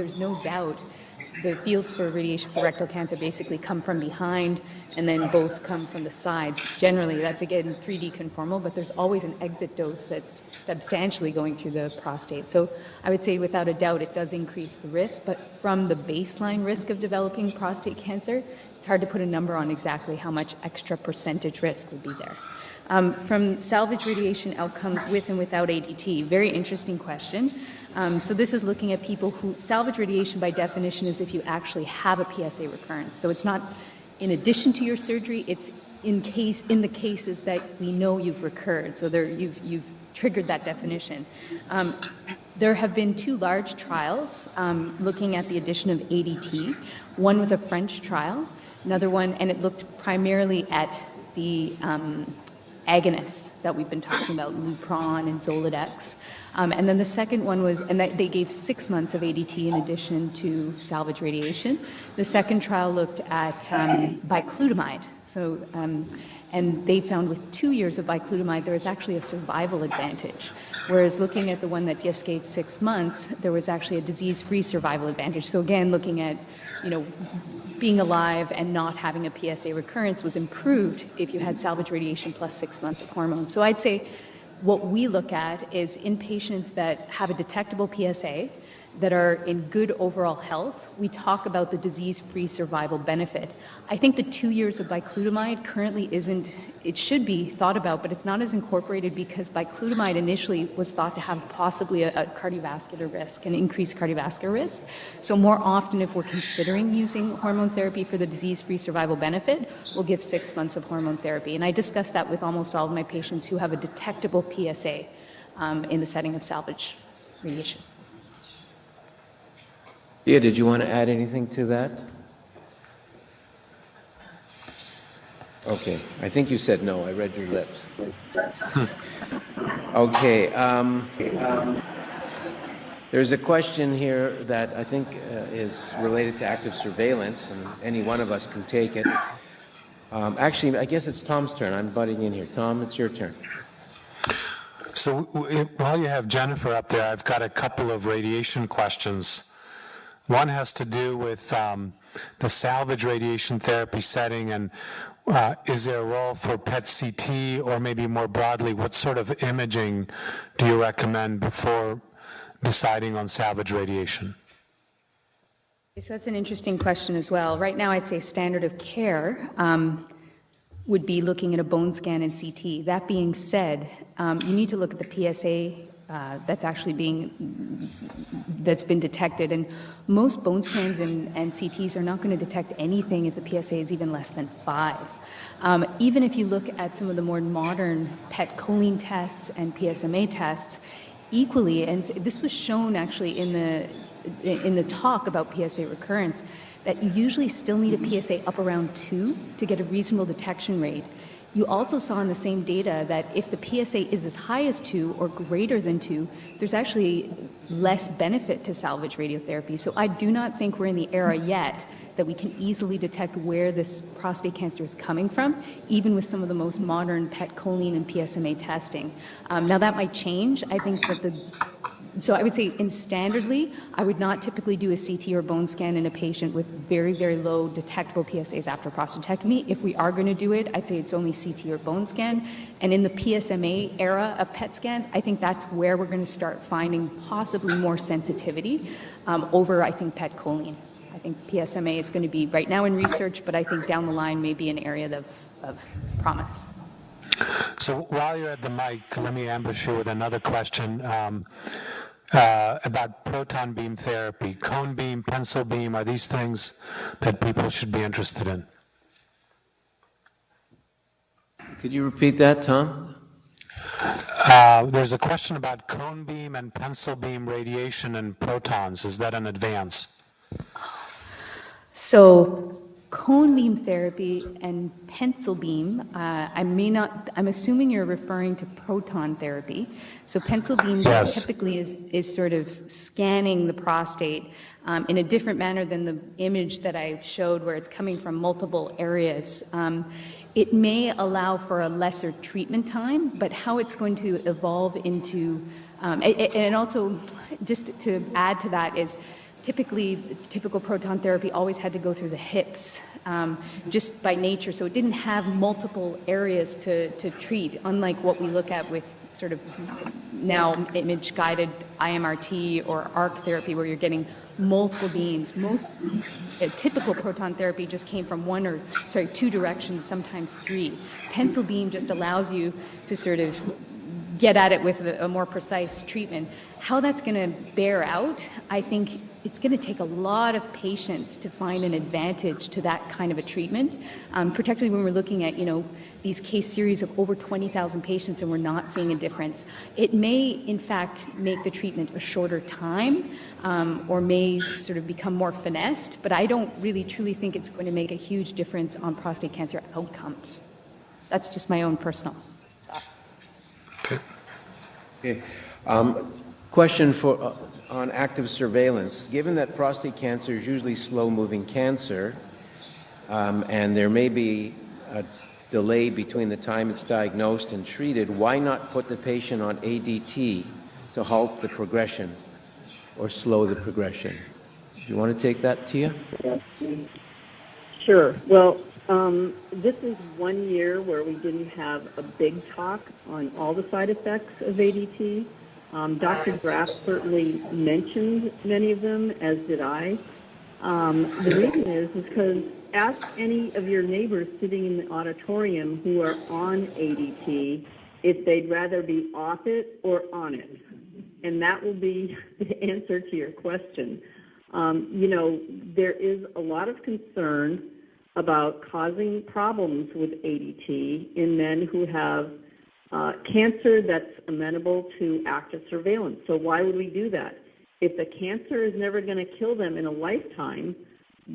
Speaker 7: the fields for radiation for rectal cancer basically come from behind and then both come from the sides. Generally, that's again 3D conformal, but there's always an exit dose that's substantially going through the prostate. So I would say without a doubt it does increase the risk, but from the baseline risk of developing prostate cancer, it's hard to put a number on exactly how much extra percentage risk would be there. From salvage radiation outcomes with and without ADT, very interesting question. So this is looking at people who, salvage radiation by definition is if you actually have a PSA recurrence. So it's not in addition to your surgery, it's in the cases that we know you've recurred. So you've triggered that definition. There have been 2 large trials looking at the addition of ADT. One was a French trial, another one, and it looked primarily at the agonists that we've been talking about, Lupron and Zoladex. And then the second one was, and they gave 6 months of ADT in addition to salvage radiation. The second trial looked at biclutamide. So, and they found with 2 years of biclutamide, there was actually a survival advantage. Whereas looking at the one that just gave 6 months, there was actually a disease-free survival advantage. So again, looking at, being alive and not having a PSA recurrence was improved if you had salvage radiation plus 6 months of hormone. So I'd say what we look at is in patients that have a detectable PSA, that are in good overall health, we talk about the disease-free survival benefit. I think the 2 years of biclutamide currently it should be thought about, but it's not as incorporated because biclutamide initially was thought to have possibly a cardiovascular risk, an increased cardiovascular risk. So more often if we're considering using hormone therapy for the disease-free survival benefit, we'll give 6 months of hormone therapy. And I discuss that with almost all of my patients who have a detectable PSA in the setting of salvage radiation.
Speaker 1: Yeah, did you want to add anything to that? Okay, I think you said no. I read your lips. Okay, there's a question here that I think is related to active surveillance, and any one of us can take it. Actually, I guess it's Tom's turn. I'm butting in here. Tom, it's your turn.
Speaker 6: So while you have Jennifer up there, I've got a couple of radiation questions. One has to do with the salvage radiation therapy setting, and is there a role for PET-CT, or maybe more broadly, what sort of imaging do you recommend before deciding on salvage radiation?
Speaker 7: So that's an interesting question as well. Right now, I'd say standard of care would be looking at a bone scan and CT. That being said, you need to look at the PSA that's been detected, and most bone scans and CTs are not going to detect anything if the PSA is even less than 5. Even if you look at some of the more modern PET choline tests and PSMA tests, equally, and this was shown actually in the talk about PSA recurrence, that you usually still need a PSA up around 2 to get a reasonable detection rate. You also saw in the same data that if the PSA is as high as 2 or greater than 2, there's actually less benefit to salvage radiotherapy. So I do not think we're in the era yet that we can easily detect where this prostate cancer is coming from, even with some of the most modern PET choline and PSMA testing. Now that might change. I think that so I would say standardly, I would not typically do a CT or bone scan in a patient with very, very low detectable PSAs after prostatectomy. If we are going to do it, I'd say it's only CT or bone scan. And in the PSMA era of PET scans, I think that's where we're going to start finding possibly more sensitivity over, I think, PET choline. I think PSMA is going to be right now in research, but I think down the line may be an area of promise.
Speaker 6: So while you're at the mic, let me ambush you with another question about proton beam therapy. Cone beam, pencil beam, are these things that people should be interested in?
Speaker 1: Could you repeat that, Tom?
Speaker 6: There's a question about cone beam and pencil beam radiation and protons. Is that an advance?
Speaker 7: So cone beam therapy and pencil beam, I'm assuming you're referring to proton therapy. So pencil beam
Speaker 6: Yes.
Speaker 7: typically is sort of scanning the prostate in a different manner than the image that I showed where it's coming from multiple areas. It may allow for a lesser treatment time, but how it's going to evolve into, and also just to add to that is, typical proton therapy always had to go through the hips, just by nature. So it didn't have multiple areas to treat, unlike what we look at with sort of now image-guided IMRT or arc therapy, where you're getting multiple beams. Typical proton therapy just came from two directions, sometimes three. Pencil beam just allows you to sort of get at it with a more precise treatment. How that's going to bear out, I think it's going to take a lot of patience to find an advantage to that kind of a treatment, particularly when we're looking at, these case series of over 20,000 patients and we're not seeing a difference. It may, in fact, make the treatment a shorter time, or may sort of become more finessed, but I don't really truly think it's going to make a huge difference on prostate cancer outcomes. That's just my own personal thought.
Speaker 1: Okay. Question on active surveillance. Given that prostate cancer is usually slow-moving cancer, and there may be a delay between the time it's diagnosed and treated, why not put the patient on ADT to halt the progression or slow the progression? Do you want to take that, Tia?
Speaker 2: Sure. Well, this is 1 year where we didn't have a big talk on all the side effects of ADT. Dr. Graff certainly mentioned many of them, as did I. The reason is because ask any of your neighbors sitting in the auditorium who are on ADT if they'd rather be off it or on it. And that will be the answer to your question. There is a lot of concern about causing problems with ADT in men who have cancer that's amenable to active surveillance. So why would we do that? If the cancer is never going to kill them in a lifetime,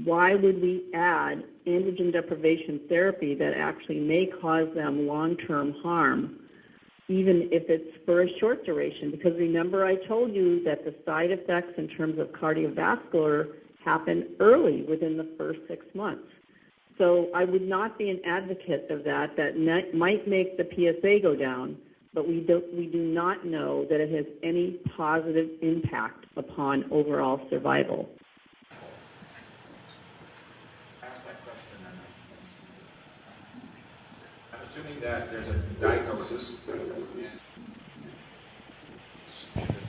Speaker 2: why would we add androgen deprivation therapy that actually may cause them long-term harm, even if it's for a short duration? Because remember, I told you that the side effects in terms of cardiovascular happen early, within the first 6 months. So I would not be an advocate of that. That might make the PSA go down, but we do not know that it has any positive impact upon overall survival.
Speaker 8: I'm assuming that there's a diagnosis,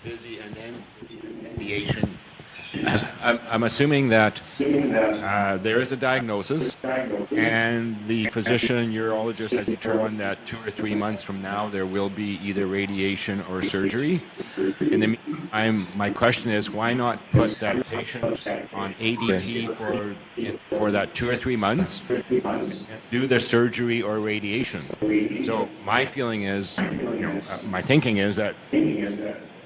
Speaker 8: busy, and then mediation. I'm assuming that there is a diagnosis, and the physician urologist has determined that 2 or 3 months from now there will be either radiation or surgery. In the meantime, my question is, why not put that patient on ADT for that 2 or 3 months, and do the surgery or radiation? So my feeling is, my thinking is that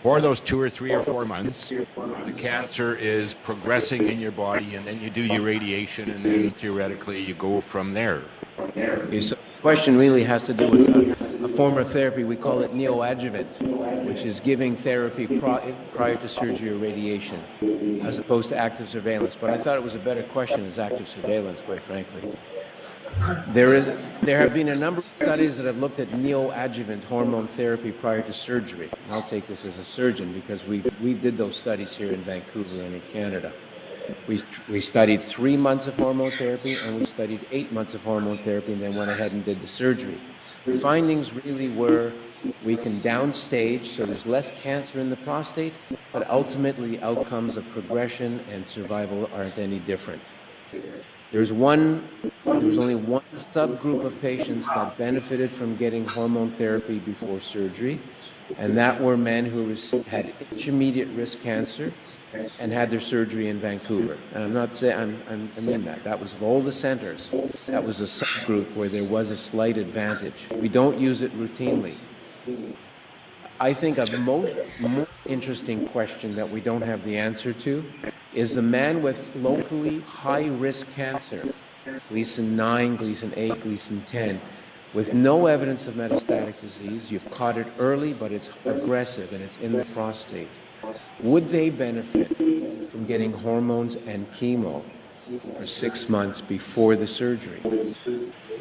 Speaker 8: for those 2 or 3 or 4 months, the cancer is progressing in your body, and then you do your radiation, and then theoretically you go from there.
Speaker 1: Okay, so the question really has to do with a form of therapy. We call it neoadjuvant, which is giving therapy prior to surgery or radiation, as opposed to active surveillance. But I thought it was a better question as active surveillance, quite frankly. There have been a number of studies that have looked at neoadjuvant hormone therapy prior to surgery. And I'll take this as a surgeon because we did those studies here in Vancouver and in Canada. We studied 3 months of hormone therapy, and we studied 8 months of hormone therapy, and then went ahead and did the surgery. The findings really were we can downstage, so there's less cancer in the prostate, but ultimately outcomes of progression and survival aren't any different. There was only one subgroup of patients that benefited from getting hormone therapy before surgery, and that were men who had intermediate risk cancer and had their surgery in Vancouver. And I'm not saying, I mean that was of all the centers, that was a subgroup where there was a slight advantage. We don't use it routinely. I think a most interesting question that we don't have the answer to is the man with locally high-risk cancer, Gleason 9, Gleason 8, Gleason 10, with no evidence of metastatic disease. You've caught it early, but it's aggressive and it's in the prostate. Would they benefit from getting hormones and chemo for 6 months before the surgery?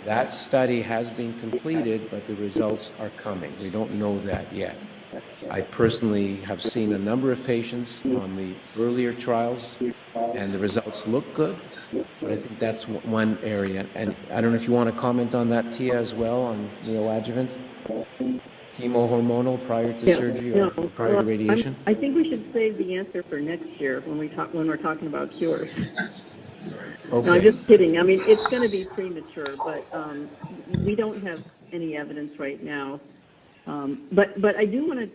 Speaker 1: That study has been completed, but the results are coming. We don't know that yet. I personally have seen a number of patients on the earlier trials, and the results look good, but I think that's one area. And I don't know if you want to comment on that, Tia, as well, on neoadjuvant chemo hormonal prior to surgery or prior to radiation.
Speaker 2: I think we should save the answer for next year when we're talking about cures.
Speaker 1: Okay.
Speaker 2: No, I'm just kidding. I mean, it's going to be premature, but we don't have any evidence right now. But I do want to,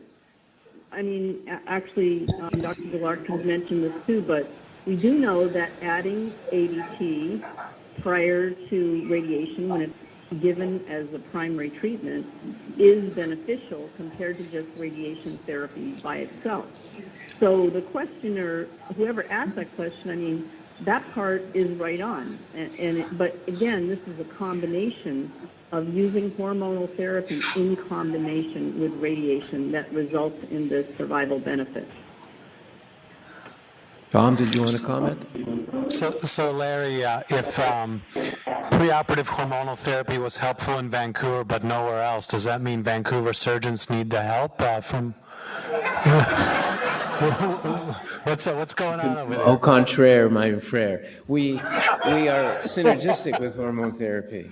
Speaker 2: I mean, actually, Dr. Galarkin mentioned this too, but we do know that adding ADT prior to radiation, when it's given as a primary treatment, is beneficial compared to just radiation therapy by itself. So the questioner, whoever asked that question, I mean, that part is right on. But again, this is a combination of using hormonal therapy in combination with radiation that results in this survival benefit.
Speaker 1: Tom, did you want to comment?
Speaker 6: So Larry, if preoperative hormonal therapy was helpful in Vancouver but nowhere else, does that mean Vancouver surgeons need the help from? What's going on over there?
Speaker 1: Au contraire, my frère. We are synergistic with hormone therapy.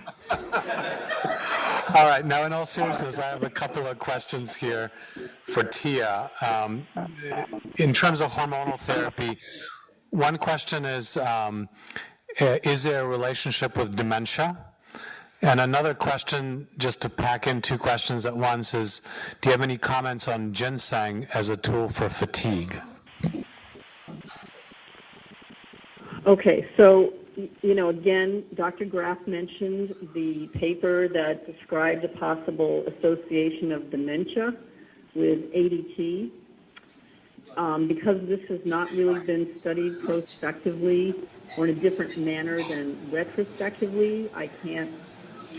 Speaker 6: All right. Now, in all seriousness, I have a couple of questions here for Tia. In terms of hormonal therapy, one question is there a relationship with dementia? And another question, just to pack in two questions at once, is do you have any comments on ginseng as a tool for fatigue?
Speaker 2: Okay, so, you know, again, Dr. Graff mentioned the paper that described a possible association of dementia with ADT. Because this has not really been studied prospectively or in a different manner than retrospectively, I can't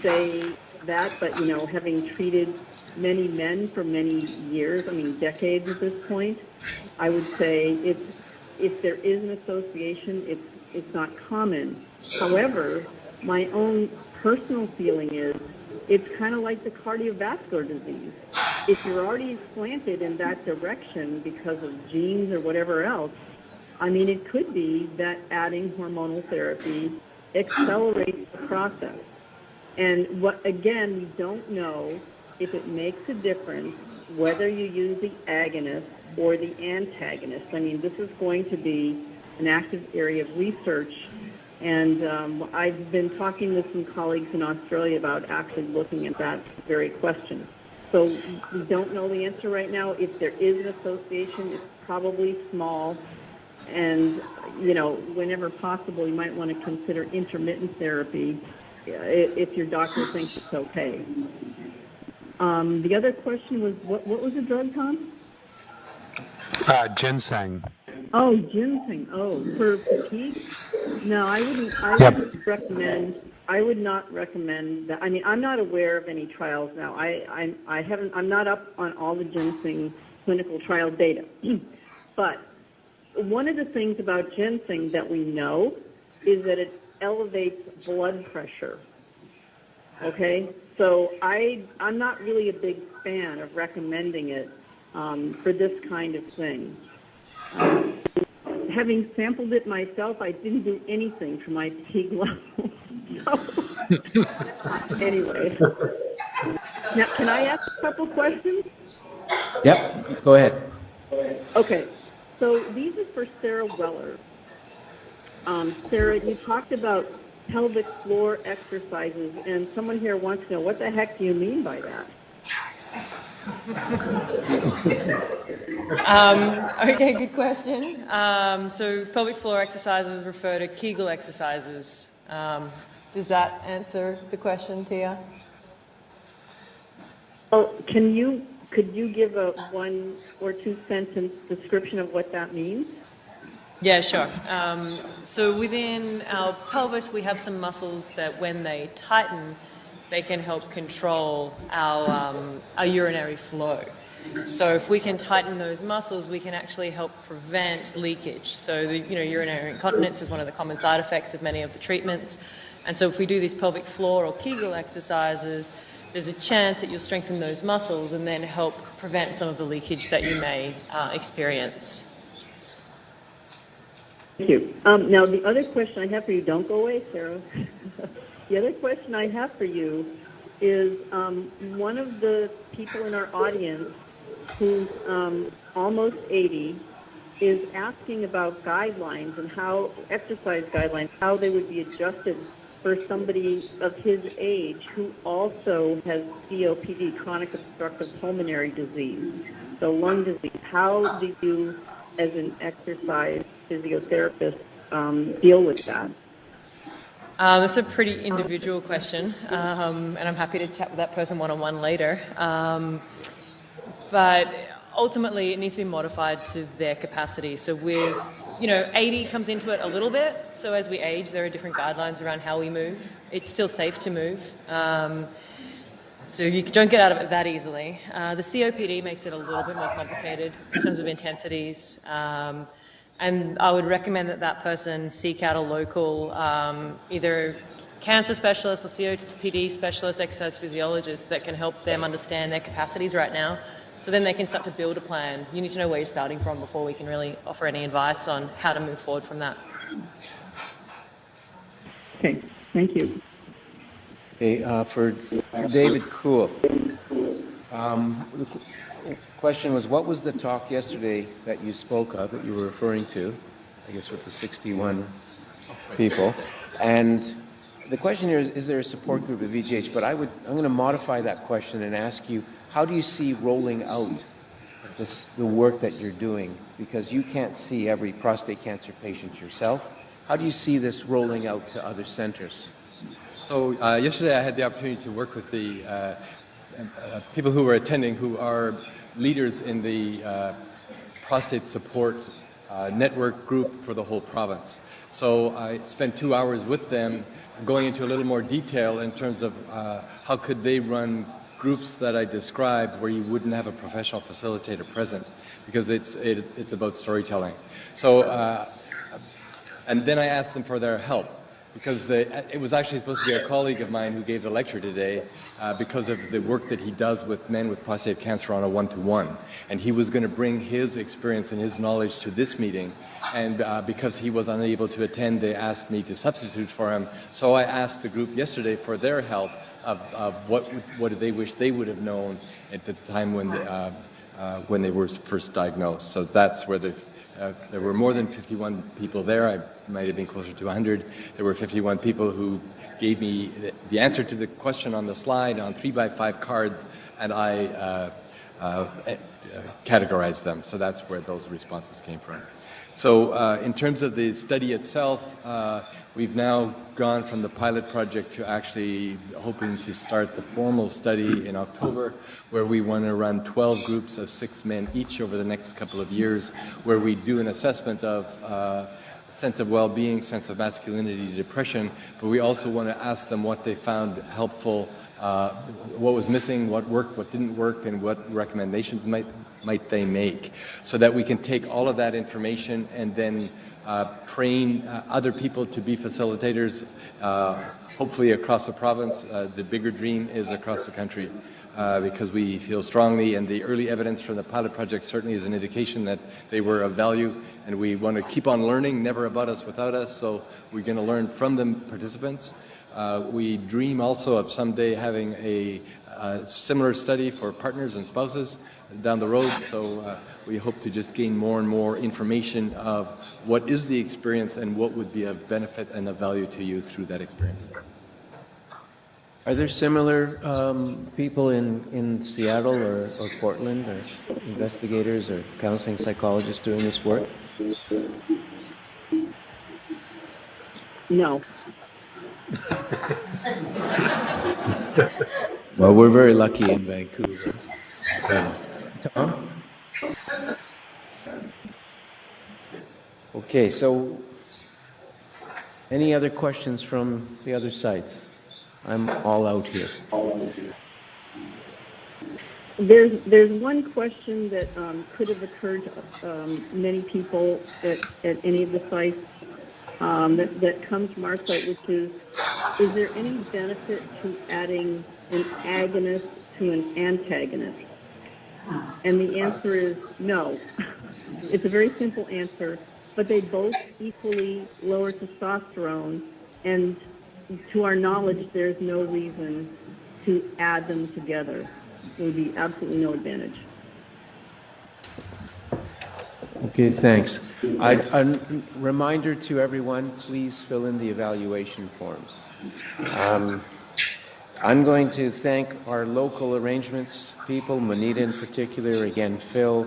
Speaker 2: say that, but, you know, having treated many men for many years, I mean decades at this point, I would say if there is an association, it's not common. However, my own personal feeling is it's kind of like the cardiovascular disease. If you're already slanted in that direction because of genes or whatever else, I mean, it could be that adding hormonal therapy accelerates the process. And again, we don't know if it makes a difference whether you use the agonist or the antagonist. I mean, this is going to be an active area of research. And I've been talking with some colleagues in Australia about actually looking at that very question. So we don't know the answer right now. If there is an association, it's probably small. And, you know, whenever possible, you might want to consider intermittent therapy if your doctor thinks it's okay. The other question was, what was the drug, Tom?
Speaker 6: Ginseng.
Speaker 2: Oh, ginseng. Oh, for fatigue? No, I wouldn't recommend. I would not recommend that. I mean, I'm not aware of any trials now. I'm not up on all the ginseng clinical trial data. But one of the things about ginseng that we know is that it elevates blood pressure. Okay? So I'm not really a big fan of recommending it for this kind of thing. Having sampled it myself, I didn't do anything for my fatigue level. So, anyway. Now, can I ask a couple questions?
Speaker 1: Yep, go ahead.
Speaker 2: Okay. So these are for Sarah Weller. Sarah, you talked about pelvic floor exercises, and someone here wants to know, what the heck do you mean by that?
Speaker 4: Okay, good question. So pelvic floor exercises refer to Kegel exercises. Does that answer the question, Tia?
Speaker 2: Oh, could you give a 1 or 2 sentence description of what that means?
Speaker 4: Yeah, sure. So within our pelvis, we have some muscles that when they tighten, they can help control our urinary flow. So if we can tighten those muscles, we can actually help prevent leakage. So urinary incontinence is one of the common side effects of many of the treatments. And so if we do these pelvic floor or Kegel exercises, there's a chance that you'll strengthen those muscles and then help prevent some of the leakage that you may experience.
Speaker 2: Thank you. Now, the other question I have for you, don't go away, Sarah. The other question I have for you is one of the people in our audience who's almost 80 is asking about guidelines and how, exercise guidelines, how they would be adjusted for somebody of his age who also has COPD, chronic obstructive pulmonary disease, so lung disease. How do you, as an exercise physiotherapist, deal with that?
Speaker 4: That's a pretty individual question, and I'm happy to chat with that person one-on-one later. But ultimately, it needs to be modified to their capacity. So with, 80 comes into it a little bit. So as we age, there are different guidelines around how we move. It's still safe to move. So you don't get out of it that easily. The COPD makes it a little bit more complicated in terms of intensities. And I would recommend that person seek out a local, either cancer specialist or COPD specialist, exercise physiologist that can help them understand their capacities right now. So then they can start to build a plan. You need to know where you're starting from before we can really offer any advice on how to move forward from that.
Speaker 2: Okay, thank you.
Speaker 1: Okay, for David Kuhl, the question was, what was the talk yesterday that you spoke of, that you were referring to, I guess with the 61 people? And the question here is there a support group at VGH? But I'm going to modify that question and ask you, how do you see rolling out the work that you're doing? Because you can't see every prostate cancer patient yourself. How do you see this rolling out to other centers?
Speaker 5: So yesterday I had the opportunity to work with the people who were attending, who are leaders in the prostate support network group for the whole province. So I spent 2 hours with them going into a little more detail in terms of how could they run groups that I described where you wouldn't have a professional facilitator present, because it's about storytelling. So, and then I asked them for their help, because it was actually supposed to be a colleague of mine who gave the lecture today because of the work that he does with men with prostate cancer on a one-to-one. And he was going to bring his experience and his knowledge to this meeting. And because he was unable to attend, they asked me to substitute for him. So I asked the group yesterday for their help of what did they wish they would have known at the time when they were first diagnosed. So that's where there were more than 51 people there. I might have been closer to 100. There were 51 people who gave me the answer to the question on the slide on 3x5 cards, and I categorized them. So that's where those responses came from. So in terms of the study itself, we've now gone from the pilot project to actually hoping to start the formal study in October, where we want to run 12 groups of 6 men each over the next couple of years, where we do an assessment of sense of well-being, sense of masculinity, depression, but we also want to ask them what they found helpful, what was missing, what worked, what didn't work, and what recommendations might they make, so that we can take all of that information and then train other people to be facilitators, hopefully across the province. The bigger dream is across the country, because we feel strongly, and the early evidence from the pilot project certainly is an indication that they were of value, and we want to keep on learning, never about us without us, so we're going to learn from the participants. We dream also of someday having a similar study for partners and spouses down the road, so we hope to just gain more and more information of what is the experience and what would be of benefit and of value to you through that experience.
Speaker 1: Are there similar people in Seattle or Portland, or investigators or counseling psychologists doing this work?
Speaker 2: No.
Speaker 1: Well, we're very lucky in Vancouver. Tom? Okay, so any other questions from the other sites? I'm all out here.
Speaker 2: There's one question that could have occurred to many people at any of the sites that comes from our site, which is there any benefit to adding an agonist to an antagonist? And the answer is no. It's a very simple answer, but they both equally lower testosterone, and to our knowledge, there's no reason to add them together. There would be absolutely no advantage.
Speaker 1: Okay, thanks. A reminder to everyone, please fill in the evaluation forms. I'm going to thank our local arrangements people, Monita in particular, again, Phil,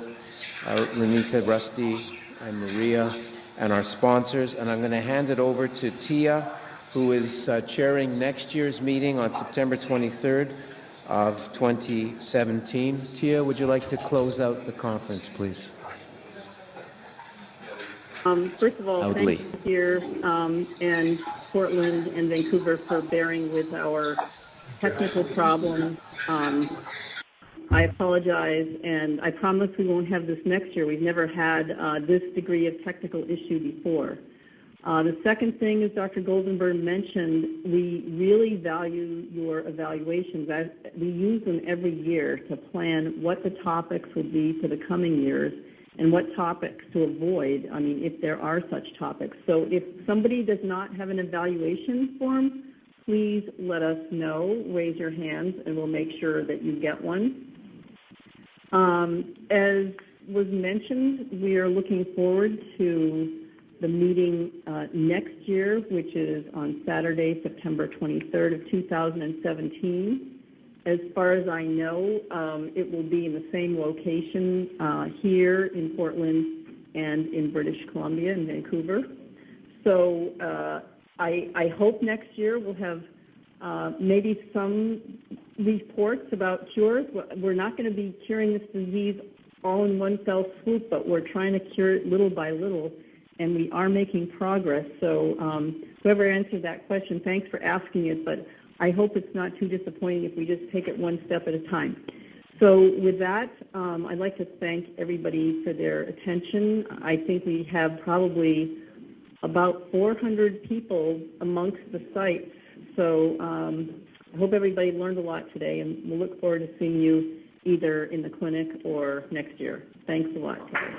Speaker 1: Renita, Rusty, and Maria, and our sponsors. And I'm going to hand it over to Tia, who is chairing next year's meeting on September 23rd of 2017. Tia, would you like to close out the conference, please?
Speaker 2: First of all, thank you here and Portland and Vancouver for bearing with our technical problems. I apologize, and I promise we won't have this next year. We've never had this degree of technical issue before. The second thing, as Dr. Goldenberg mentioned, we really value your evaluations. We use them every year to plan what the topics will be for the coming years and what topics to avoid, I mean, if there are such topics. So if somebody does not have an evaluation form, please let us know, raise your hands, and we'll make sure that you get one. As was mentioned, we are looking forward to the meeting next year, which is on Saturday, September 23rd of 2017. As far as I know, it will be in the same location here in Portland and in British Columbia and Vancouver. So I hope next year we'll have maybe some reports about cures. We're not going to be curing this disease all in one fell swoop, but we're trying to cure it little by little, and we are making progress. So whoever answered that question, thanks for asking it, but I hope it's not too disappointing if we just take it one step at a time. So with that, I'd like to thank everybody for their attention. I think we have probably about 400 people amongst the sites. So I hope everybody learned a lot today, and we'll look forward to seeing you either in the clinic or next year. Thanks a lot today.